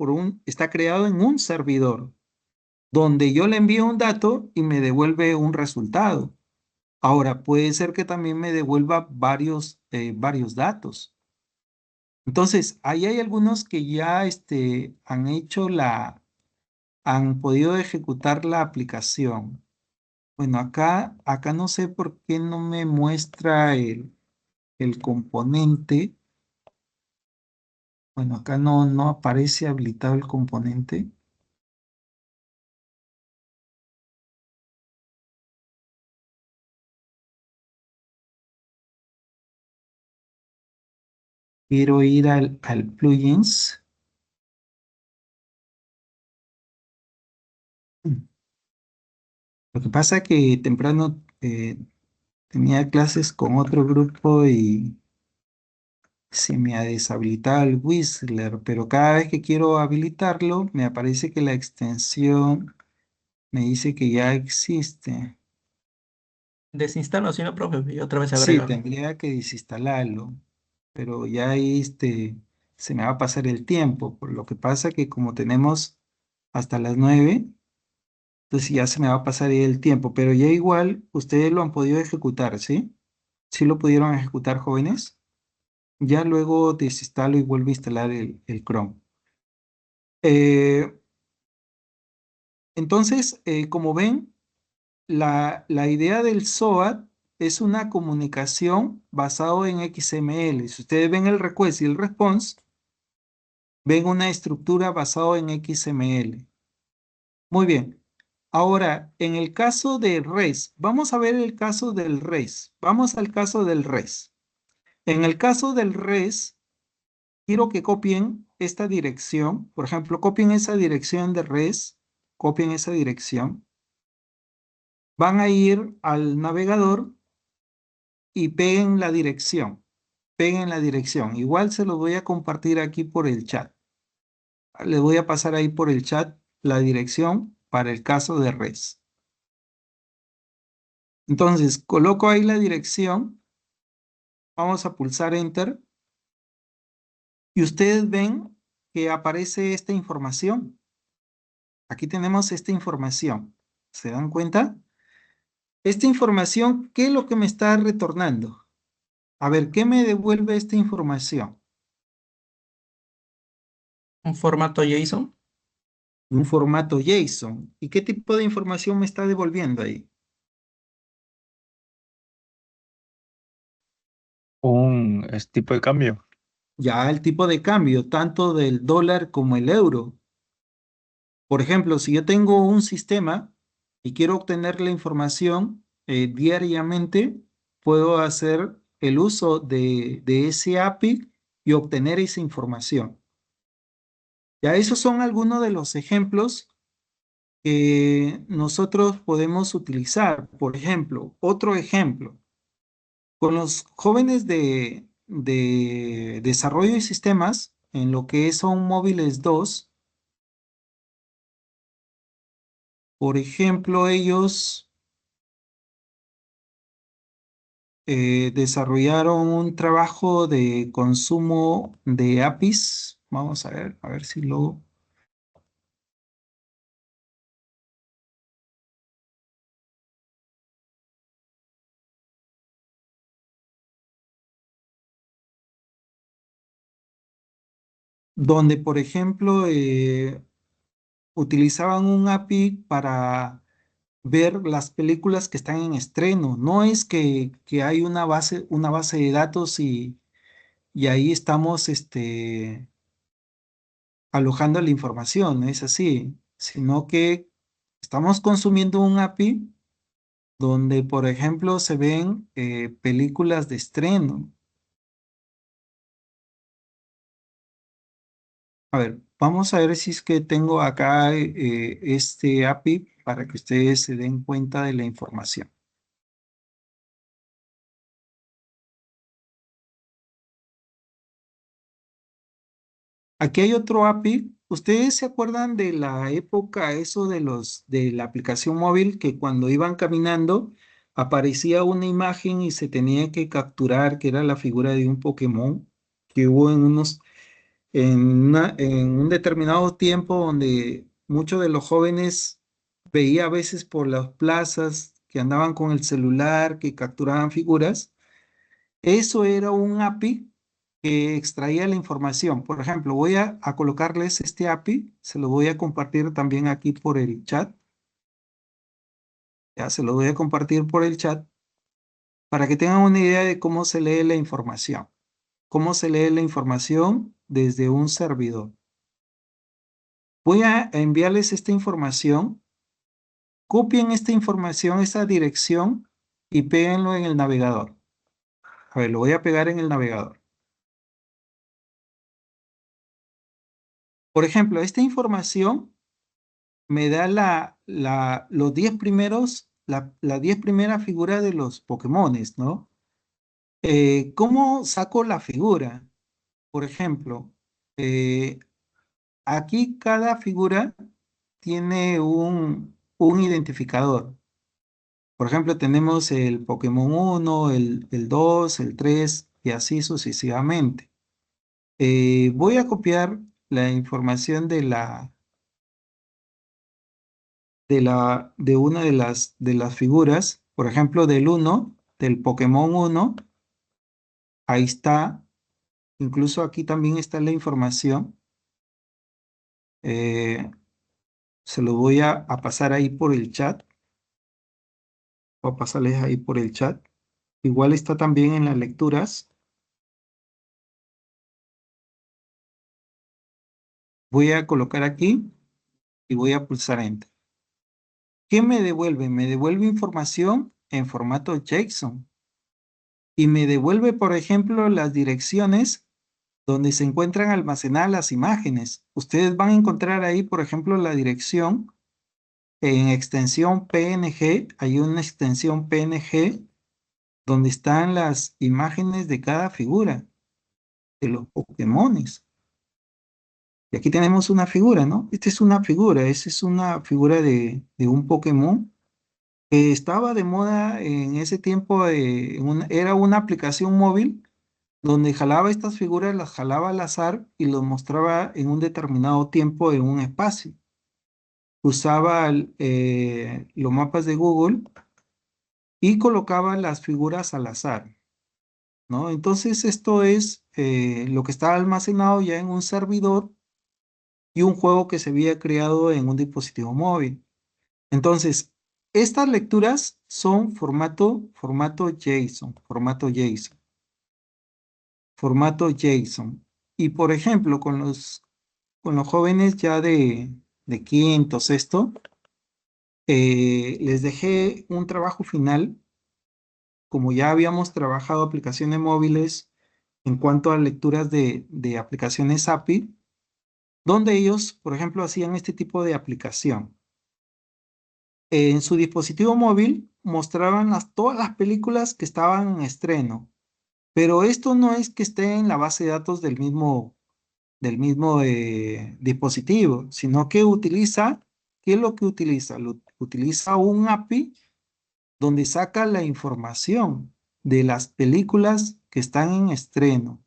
está creado en un servidor, donde yo le envío un dato y me devuelve un resultado. Ahora, puede ser que también me devuelva varios datos. Entonces, ahí hay algunos que ya han podido ejecutar la aplicación. Bueno, acá no sé por qué no me muestra el componente. Bueno, acá no aparece habilitado el componente. Quiero ir al plugins. Lo que pasa es que temprano tenía clases con otro grupo y se me ha deshabilitado el Whistler, pero cada vez que quiero habilitarlo, me aparece que la extensión me dice que ya existe.
Desinstalo, si no, profe, y otra vez
Sí,
agrégalo.
tendría que desinstalarlo, pero ya ahí se me va a pasar el tiempo. Por lo que pasa que como tenemos hasta las 9, entonces ya se me va a pasar ahí el tiempo, pero ya igual ustedes lo han podido ejecutar, ¿sí? ¿Sí lo pudieron ejecutar, jóvenes? Ya luego desinstalo y vuelvo a instalar el Chrome. Entonces, como ven, la idea del SOAT es una comunicación basado en XML. Si ustedes ven el request y el response, ven una estructura basada en XML. Muy bien. Ahora, en el caso de REST, vamos a ver el caso del REST. Vamos al caso del REST. En el caso del REST, quiero que copien esta dirección. Por ejemplo, copien esa dirección de REST. Copien esa dirección. Van a ir al navegador y peguen la dirección. Peguen la dirección. Igual se los voy a compartir aquí por el chat. Les voy a pasar ahí por el chat la dirección para el caso de REST. Entonces, coloco ahí la dirección. Vamos a pulsar Enter. Y ustedes ven que aparece esta información. Aquí tenemos esta información. ¿Se dan cuenta? Esta información, ¿qué es lo que me está retornando? A ver, ¿qué me devuelve esta información?
Un formato JSON.
Un formato JSON. ¿Y qué tipo de información me está devolviendo ahí?
Tipo de cambio.
Ya el tipo de cambio, tanto del dólar como el euro. Por ejemplo, si yo tengo un sistema y quiero obtener la información diariamente, puedo hacer el uso de ese API y obtener esa información. Ya esos son algunos de los ejemplos que nosotros podemos utilizar. Por ejemplo, otro ejemplo, con los jóvenes de desarrollo de sistemas, en lo que son móviles 2, por ejemplo, ellos desarrollaron un trabajo de consumo de APIs. Vamos a ver si lo... Donde, por ejemplo, utilizaban un API para ver las películas que están en estreno. No es que hay una base de datos y ahí estamos alojando la información, no es así, sino que estamos consumiendo un API donde, por ejemplo, se ven películas de estreno. A ver, vamos a ver si es que tengo acá este API para que ustedes se den cuenta de la información. Aquí hay otro API. ¿Ustedes se acuerdan de la época, eso de la aplicación móvil, que cuando iban caminando aparecía una imagen y se tenía que capturar, que era la figura de un Pokémon que hubo en un determinado tiempo donde muchos de los jóvenes veía a veces por las plazas que andaban con el celular, que capturaban figuras? Eso era un API que extraía la información. Por ejemplo, voy a colocarles este API, se lo voy a compartir también aquí por el chat. Ya se lo voy a compartir por el chat para que tengan una idea de cómo se lee la información. Cómo se lee la información desde un servidor. Voy a enviarles esta información. Copien esta información, esta dirección y péguenlo en el navegador. A ver, lo voy a pegar en el navegador. Por ejemplo, esta información me da los 10 primeros, las 10 primeras figuras de los Pokémones, ¿no? ¿Cómo saco la figura? Por ejemplo, eh, aquí cada figura tiene un identificador. Por ejemplo, tenemos el Pokémon 1, el 2, el 3 y así sucesivamente. Voy a copiar la información de una de las figuras, por ejemplo, del 1, del Pokémon 1, ahí está, incluso aquí también está la información. Eh, Se lo voy a pasar ahí por el chat, voy a pasarles ahí por el chat. Igual está también en las lecturas. Voy a colocar aquí y voy a pulsar Enter. ¿Qué me devuelve? Me devuelve información en formato JSON y me devuelve, por ejemplo, las direcciones donde se encuentran almacenadas las imágenes. Ustedes van a encontrar ahí, por ejemplo, la dirección en extensión PNG. Hay una extensión PNG donde están las imágenes de cada figura de los Pokémones. Y aquí tenemos una figura, ¿no? Esta es una figura, esa es una figura de un Pokémon que estaba de moda en ese tiempo. Era una aplicación móvil donde jalaba estas figuras, las jalaba al azar y los mostraba en un determinado tiempo en un espacio. Usaba los mapas de Google y colocaba las figuras al azar, ¿no? Entonces esto es lo que estaba almacenado ya en un servidor y un juego que se había creado en un dispositivo móvil. Entonces, estas lecturas son formato JSON, formato JSON. Y por ejemplo, con los jóvenes ya de quinto, sexto, les dejé un trabajo final. Como ya habíamos trabajado aplicaciones móviles en cuanto a lecturas de aplicaciones API, donde ellos, por ejemplo, hacían este tipo de aplicación. En su dispositivo móvil mostraban todas las películas que estaban en estreno, pero esto no es que esté en la base de datos del mismo dispositivo, sino que utiliza, ¿qué es lo que utiliza? Utiliza un API donde saca la información de las películas que están en estreno.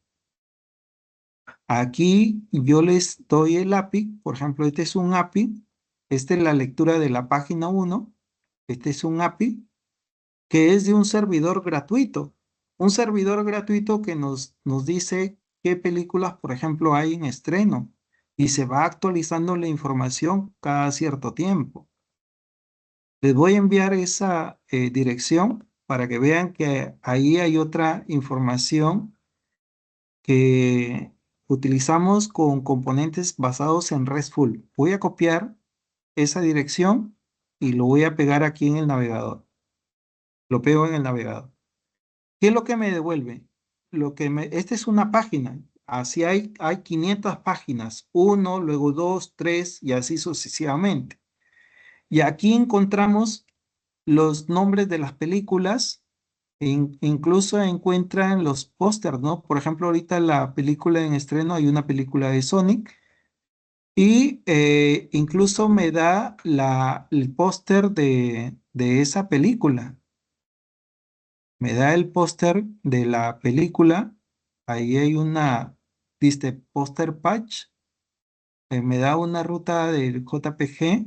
Aquí yo les doy el API, por ejemplo, este es un API, esta es la lectura de la página 1, este es un API que es de un servidor gratuito. Un servidor gratuito que nos dice qué películas, por ejemplo, hay en estreno y se va actualizando la información cada cierto tiempo. Les voy a enviar esa dirección para que vean que ahí hay otra información que utilizamos con componentes basados en RESTful. Voy a copiar esa dirección y lo voy a pegar aquí en el navegador. Lo pego en el navegador. ¿Qué es lo que me devuelve? Esta es una página. Así hay 500 páginas. 1, luego 2, 3 y así sucesivamente. Y aquí encontramos los nombres de las películas. Incluso encuentran los pósters, ¿no? Por ejemplo, ahorita la película en estreno, hay una película de Sonic. Y incluso me da el póster de esa película. Me da el póster de la película. Ahí hay dice póster patch. Me da una ruta del JPG,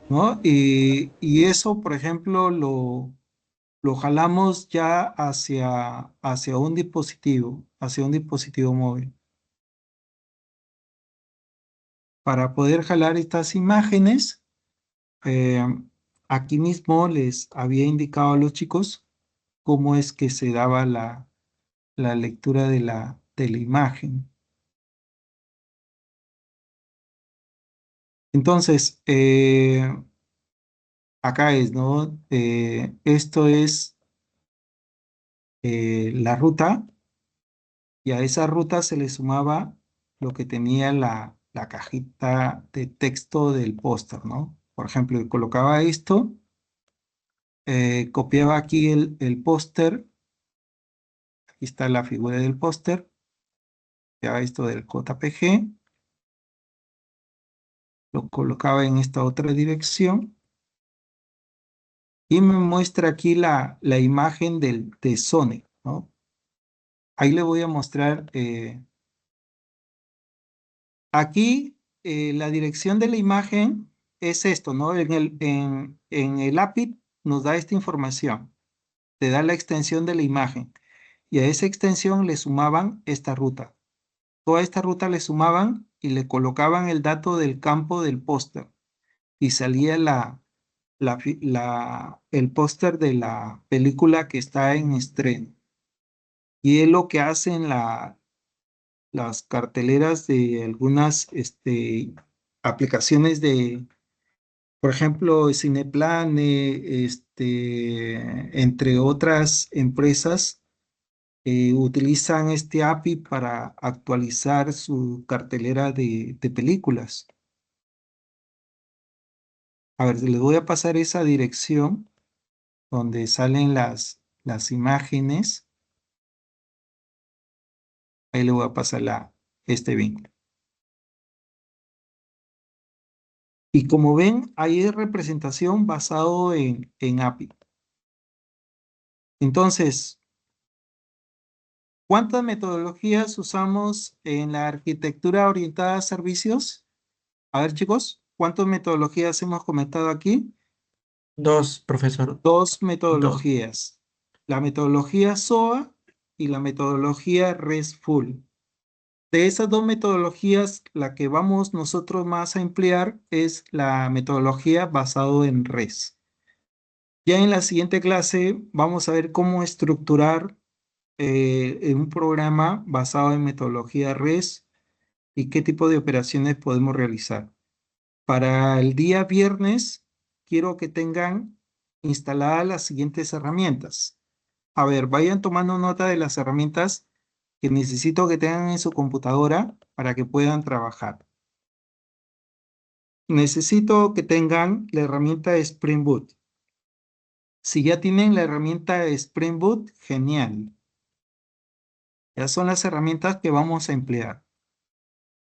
¿no? Y eso, por ejemplo, lo jalamos ya hacia un dispositivo móvil. Para poder jalar estas imágenes, eh, aquí mismo les había indicado a los chicos cómo es que se daba la lectura de la imagen. Entonces, acá es, ¿no? Esto es la ruta, y a esa ruta se le sumaba lo que tenía la cajita de texto del póster, ¿no? Por ejemplo, colocaba esto, copiaba aquí el póster, aquí está la figura del póster, copiaba esto del JPG, lo colocaba en esta otra dirección y me muestra aquí la imagen de Sonic, ¿no? Ahí le voy a mostrar, aquí la dirección de la imagen es esto, ¿no? En el API nos da esta información, te da la extensión de la imagen y a esa extensión le sumaban esta ruta. Toda esta ruta le sumaban y le colocaban el dato del campo del póster y salía el póster de la película que está en estreno. Y es lo que hacen las carteleras de algunas aplicaciones por ejemplo, Cineplane, entre otras empresas, utilizan este API para actualizar su cartelera de películas. A ver, les voy a pasar esa dirección donde salen las imágenes. Ahí le voy a pasar este vínculo. Y como ven, ahí es representación basado en API. Entonces, ¿cuántas metodologías usamos en la arquitectura orientada a servicios? A ver, chicos, ¿cuántas metodologías hemos comentado aquí?
2, profesor.
2
2.
metodologías. La metodología SOA y la metodología RESTful. De esas 2 metodologías, la que vamos nosotros más a emplear es la metodología basado en REST. Ya en la siguiente clase vamos a ver cómo estructurar un programa basado en metodología REST y qué tipo de operaciones podemos realizar. Para el día viernes, quiero que tengan instaladas las siguientes herramientas. A ver, vayan tomando nota de las herramientas que necesito que tengan en su computadora para que puedan trabajar. Necesito que tengan la herramienta de Spring Boot. Si ya tienen la herramienta de Spring Boot, genial. Ya son las herramientas que vamos a emplear.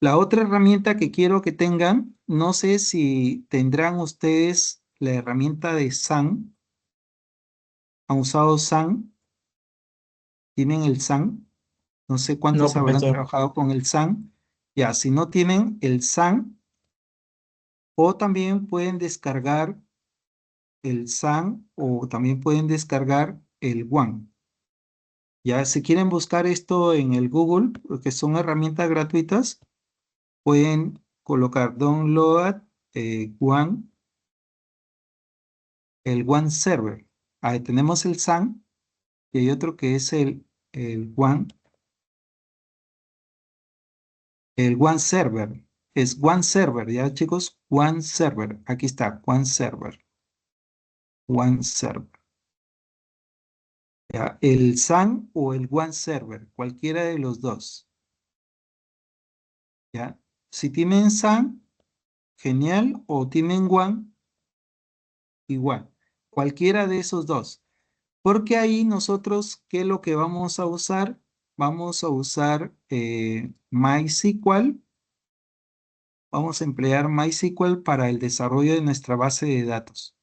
La otra herramienta que quiero que tengan, no sé si tendrán ustedes la herramienta de SAN. ¿Han usado SAN? ¿Tienen el SAN? No sé
No,
cuántos habrán
profesor.
trabajado con el SAN. Ya, si no tienen el SAN, o también pueden descargar el SAN o también pueden descargar el One. Ya, si quieren buscar esto en el Google, porque son herramientas gratuitas, pueden colocar download One, el One Server. Ahí tenemos el SAN y hay otro que es el One Server. Es One Server, ¿ya chicos? One Server. Aquí está, One Server. One Server. ¿Ya? El SAN o el One Server, cualquiera de los dos. ¿Ya? Si tienen SAN, genial, o tienen One, igual. Cualquiera de esos dos. Porque ahí nosotros, ¿qué es lo que vamos a usar? Vamos a usar MySQL. Vamos a emplear MySQL para el desarrollo de nuestra base de datos.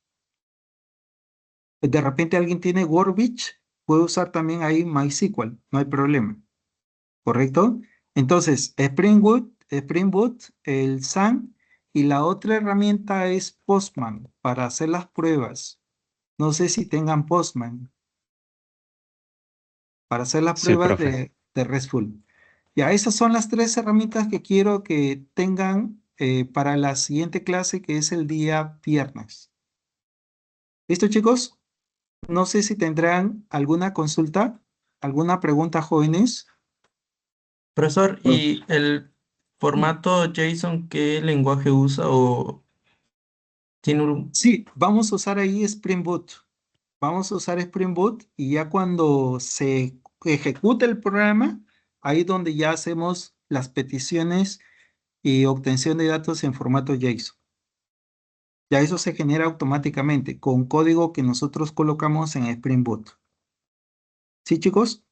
De repente alguien tiene Workbench, puede usar también ahí MySQL, no hay problema. ¿Correcto? Entonces, Spring Boot, el SAN y la otra herramienta es Postman para hacer las pruebas. No sé si tengan Postman para hacer las
Sí,
pruebas
profe.
de RESTful. Ya, esas son las tres herramientas que quiero que tengan para la siguiente clase, que es el día viernes. ¿Listo, chicos? No sé si tendrán alguna consulta, alguna pregunta, jóvenes.
Profesor, ¿y el formato JSON qué lenguaje usa o tiene un...
Sí, vamos a usar ahí Spring Boot. Vamos a usar Spring Boot y ya cuando se ejecute el programa, ahí donde ya hacemos las peticiones y obtención de datos en formato JSON. Ya eso se genera automáticamente con código que nosotros colocamos en Spring Boot. ¿Sí, chicos?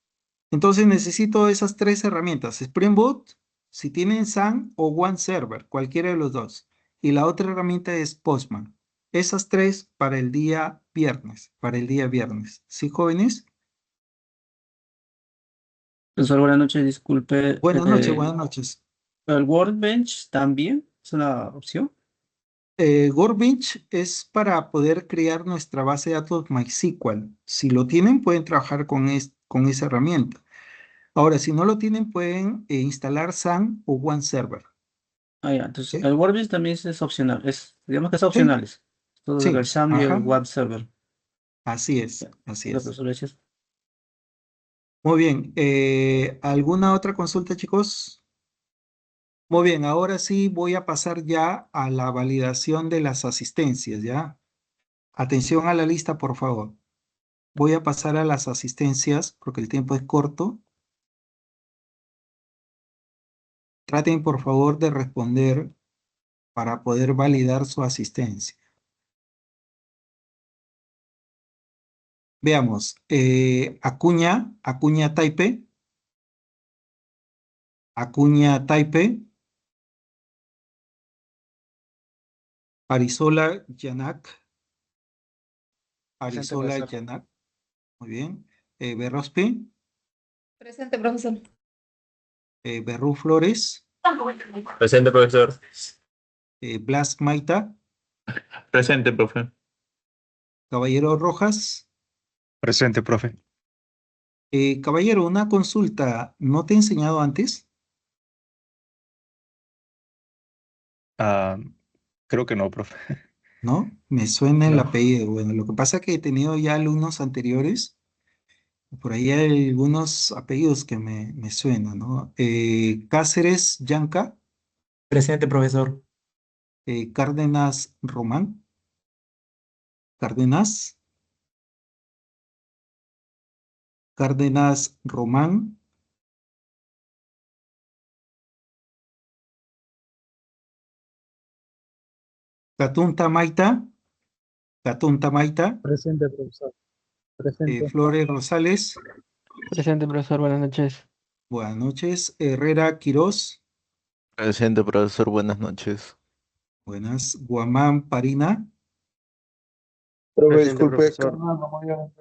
Entonces necesito esas tres herramientas. Spring Boot, si tienen SAN o One Server, cualquiera de los dos. Y la otra herramienta es Postman. Esas tres para el día viernes, para el día viernes. ¿Sí, jóvenes?
Profesor, buenas noches, disculpe.
Buenas noches, buenas noches.
¿El Workbench también es una opción?
Workbench es para poder crear nuestra base de datos MySQL. Si lo tienen, pueden trabajar con esa herramienta. Ahora, si no lo tienen, pueden instalar SAN o One Server.
Ah, ya, entonces
¿Sí?
el Workbench también es opcional. Digamos que es
Sí,
opcional. Todo el
sí,
SAM y el
ajá,
web server.
así es,
Ya,
así
ya,
es.
profesor, gracias.
Muy bien, ¿alguna otra consulta, chicos? Muy bien, ahora sí voy a pasar ya a la validación de las asistencias, ¿ya? Atención a la lista, por favor. Voy a pasar a las asistencias porque el tiempo es corto. Traten, por favor, de responder para poder validar su asistencia. Veamos, Acuña Taipe, Acuña Taipe, Arizola Yanak,
Presente,
Arizola
profesor.
Yanak, muy bien. Berrospi,
Presente, profesor.
Berru Flores,
Presente, profesor.
Blas Maita,
Presente, profe.
Caballero Rojas.
Presente, profe.
Caballero, una consulta, ¿no te he enseñado antes?
Ah, creo que no, profe.
¿No? Me suena el
No.
apellido. Bueno, lo que pasa es que he tenido ya alumnos anteriores, por ahí hay algunos apellidos que me suenan, ¿no? Cáceres Yanca,
Presente, profesor.
Cárdenas Román, Cárdenas, Cárdenas Román, Catunta Maita, Catunta Maita,
Presente, profesor. Presente.
Flores Rosales,
Presente, profesor, buenas noches.
buenas noches. Herrera Quirós,
Presente, profesor, buenas noches.
buenas. Guamán Parina,
Profe,
Presente,
disculpe,
profesor.
Carlos Romayo,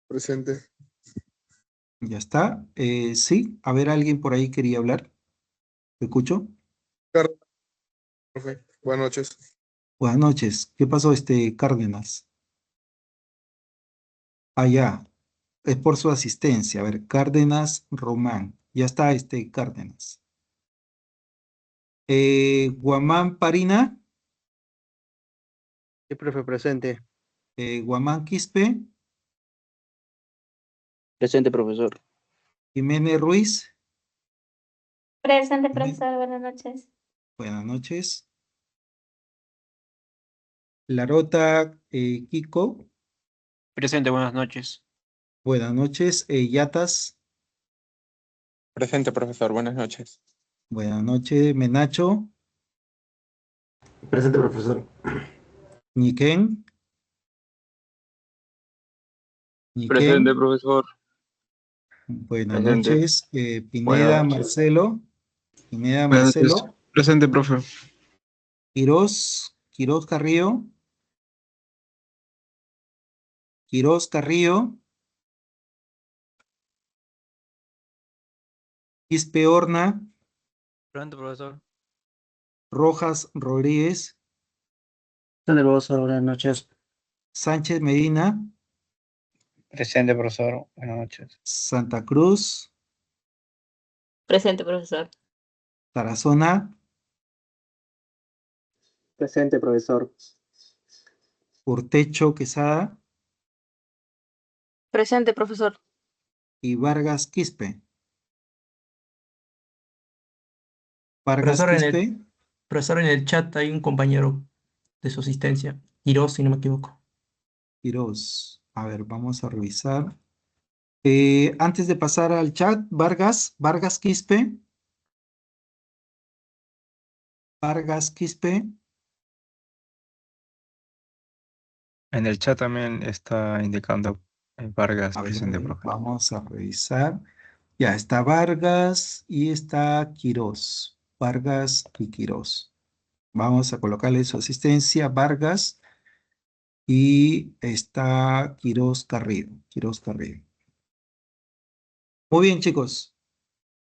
presente.
ya está. Sí, a ver, alguien por ahí quería hablar. ¿Te escucho?
Carlos, profe, buenas noches.
Buenas noches. ¿Qué pasó, Cárdenas? Ah, ya. Es por su asistencia. A ver, Cárdenas Román. Ya está, Cárdenas. Guamán Parina,
Sí, profe, presente.
Guamán Quispe,
Presente, profesor.
Jiménez Ruiz.
Presente, profesor. Buenas noches.
Buenas noches. Larota Kiko.
Presente, buenas noches.
Buenas noches. Yatas.
Presente, profesor. Buenas noches.
Buenas noches. Menacho.
Presente, profesor.
Niquén.
Presente, profesor.
Buenas
Presente.
noches. Pineda
Buenas noches.
Marcelo. Pineda
Buenas noches.
Marcelo.
Presente, profe.
Quirós Carrillo. Quirós Carrillo. Quispe Horna.
Presente, profesor.
Rojas Rodríguez.
Presente, profesor, buenas noches.
Sánchez Medina.
Presente, profesor. Buenas noches.
Santa Cruz.
Presente, profesor.
Tarazona.
Presente, profesor.
Urtecho Quesada.
Presente, profesor.
Y Vargas Quispe. Vargas
Profesor,
Quispe.
profesor, en el chat hay un compañero de su asistencia, Quirós, si no me equivoco.
Quirós. A ver, vamos a revisar. Antes de pasar al chat, Vargas Quispe. Vargas Quispe.
En el chat también está indicando Vargas
A ver,
presente, profe.
vamos a revisar. Ya está Vargas y está Quirós. Vargas y Quirós. Vamos a colocarle su asistencia, Vargas, y está Quirós Carrillo. Quirós Carrillo. Muy bien, chicos.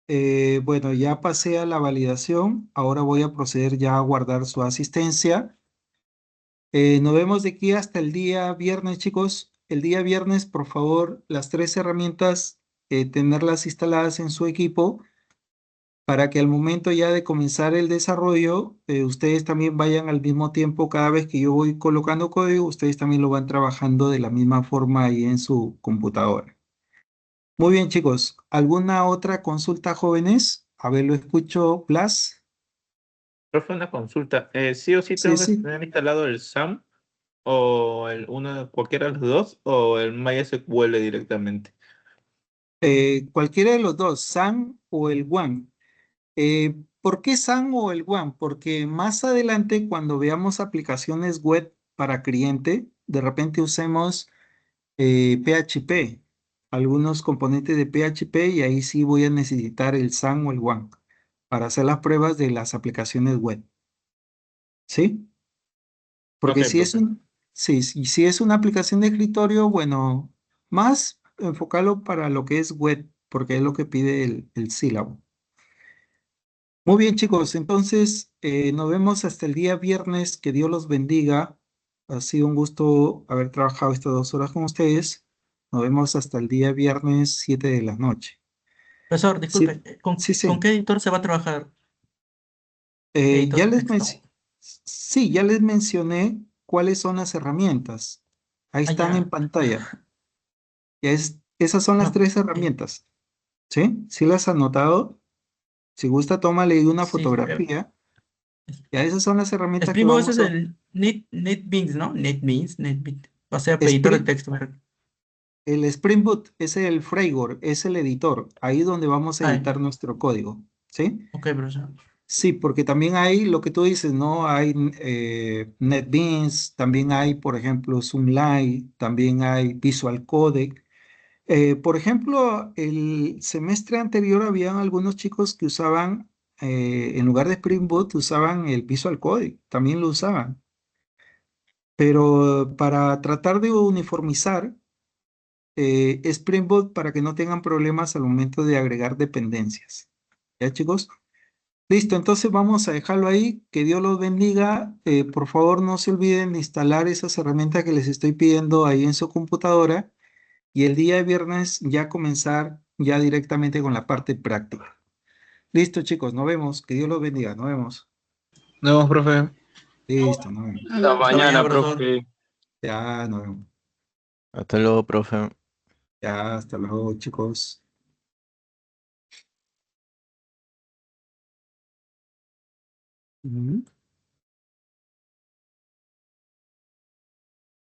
Bueno, ya pasé a la validación. Ahora voy a proceder ya a guardar su asistencia. Nos vemos de aquí hasta el día viernes, chicos. El día viernes, por favor, las 3 herramientas, tenerlas instaladas en su equipo para que al momento ya de comenzar el desarrollo, ustedes también vayan al mismo tiempo, cada vez que yo voy colocando código, ustedes también lo van trabajando de la misma forma ahí en su computadora. Muy bien, chicos. ¿Alguna otra consulta, jóvenes? A ver, lo escucho, Blas.
Profe, una consulta. ¿Sí o sí
Sí,
tengo que
sí.
tener instalado el SAM o cualquiera de los dos o el MySQL directamente?
Cualquiera de los dos, SAM o el WAN. ¿Por qué SAM o el WAN? Porque más adelante, cuando veamos aplicaciones web para cliente, de repente usemos PHP, algunos componentes de PHP, y ahí sí voy a necesitar el SAM o el WAN para hacer las pruebas de las aplicaciones web. ¿Sí? Porque
Ok,
si es
profe.
si es una aplicación de escritorio, bueno, más enfocarlo para lo que es web, porque es lo que pide el sílabo. Muy bien, chicos, entonces nos vemos hasta el día viernes. Que Dios los bendiga. Ha sido un gusto haber trabajado estas 2 horas con ustedes. Nos vemos hasta el día viernes 7 de la noche.
Profesor,
Sí,
disculpe,
sí,
¿con qué editor se va a trabajar? Editor
ya
de
les
texto.
sí, ya les mencioné cuáles son las herramientas. Ahí
Ah,
están en
ya.
pantalla. Esas son las
No,
3 herramientas. ¿Sí? ¿Sí las has anotado? Si gusta, tómale una
sí.
fotografía. Ya esas son las herramientas que
Primo, ese
vamos
es
a...
el NetBeans, ¿no? NetBeans. O sea, editor de
Spring,
texto.
el Spring Boot es el framework, es el editor. Ahí donde vamos a
Ah,
editar nuestro código. ¿Sí?
ok, profesor.
Sí, porque también hay lo que tú dices, ¿no? Hay NetBeans, también hay, por ejemplo, Zoomlight, también hay Visual Codec. Por ejemplo, el semestre anterior habían algunos chicos que usaban, en lugar de Spring Boot, usaban el Visual Codec, también lo usaban. Pero para tratar de uniformizar Spring Boot para que no tengan problemas al momento de agregar dependencias. ¿Ya, chicos? Listo, entonces vamos a dejarlo ahí. Que Dios los bendiga. Por favor, no se olviden de instalar esas herramientas que les estoy pidiendo ahí en su computadora y el día de viernes ya comenzar ya directamente con la parte práctica. Listo, chicos, nos vemos. Que Dios los bendiga. Nos vemos.
Nos vemos, profe.
Listo, nos vemos.
Hasta mañana,
profesor.
profe.
Ya, nos vemos.
Hasta luego, profe.
Ya, hasta luego, chicos. Ujú.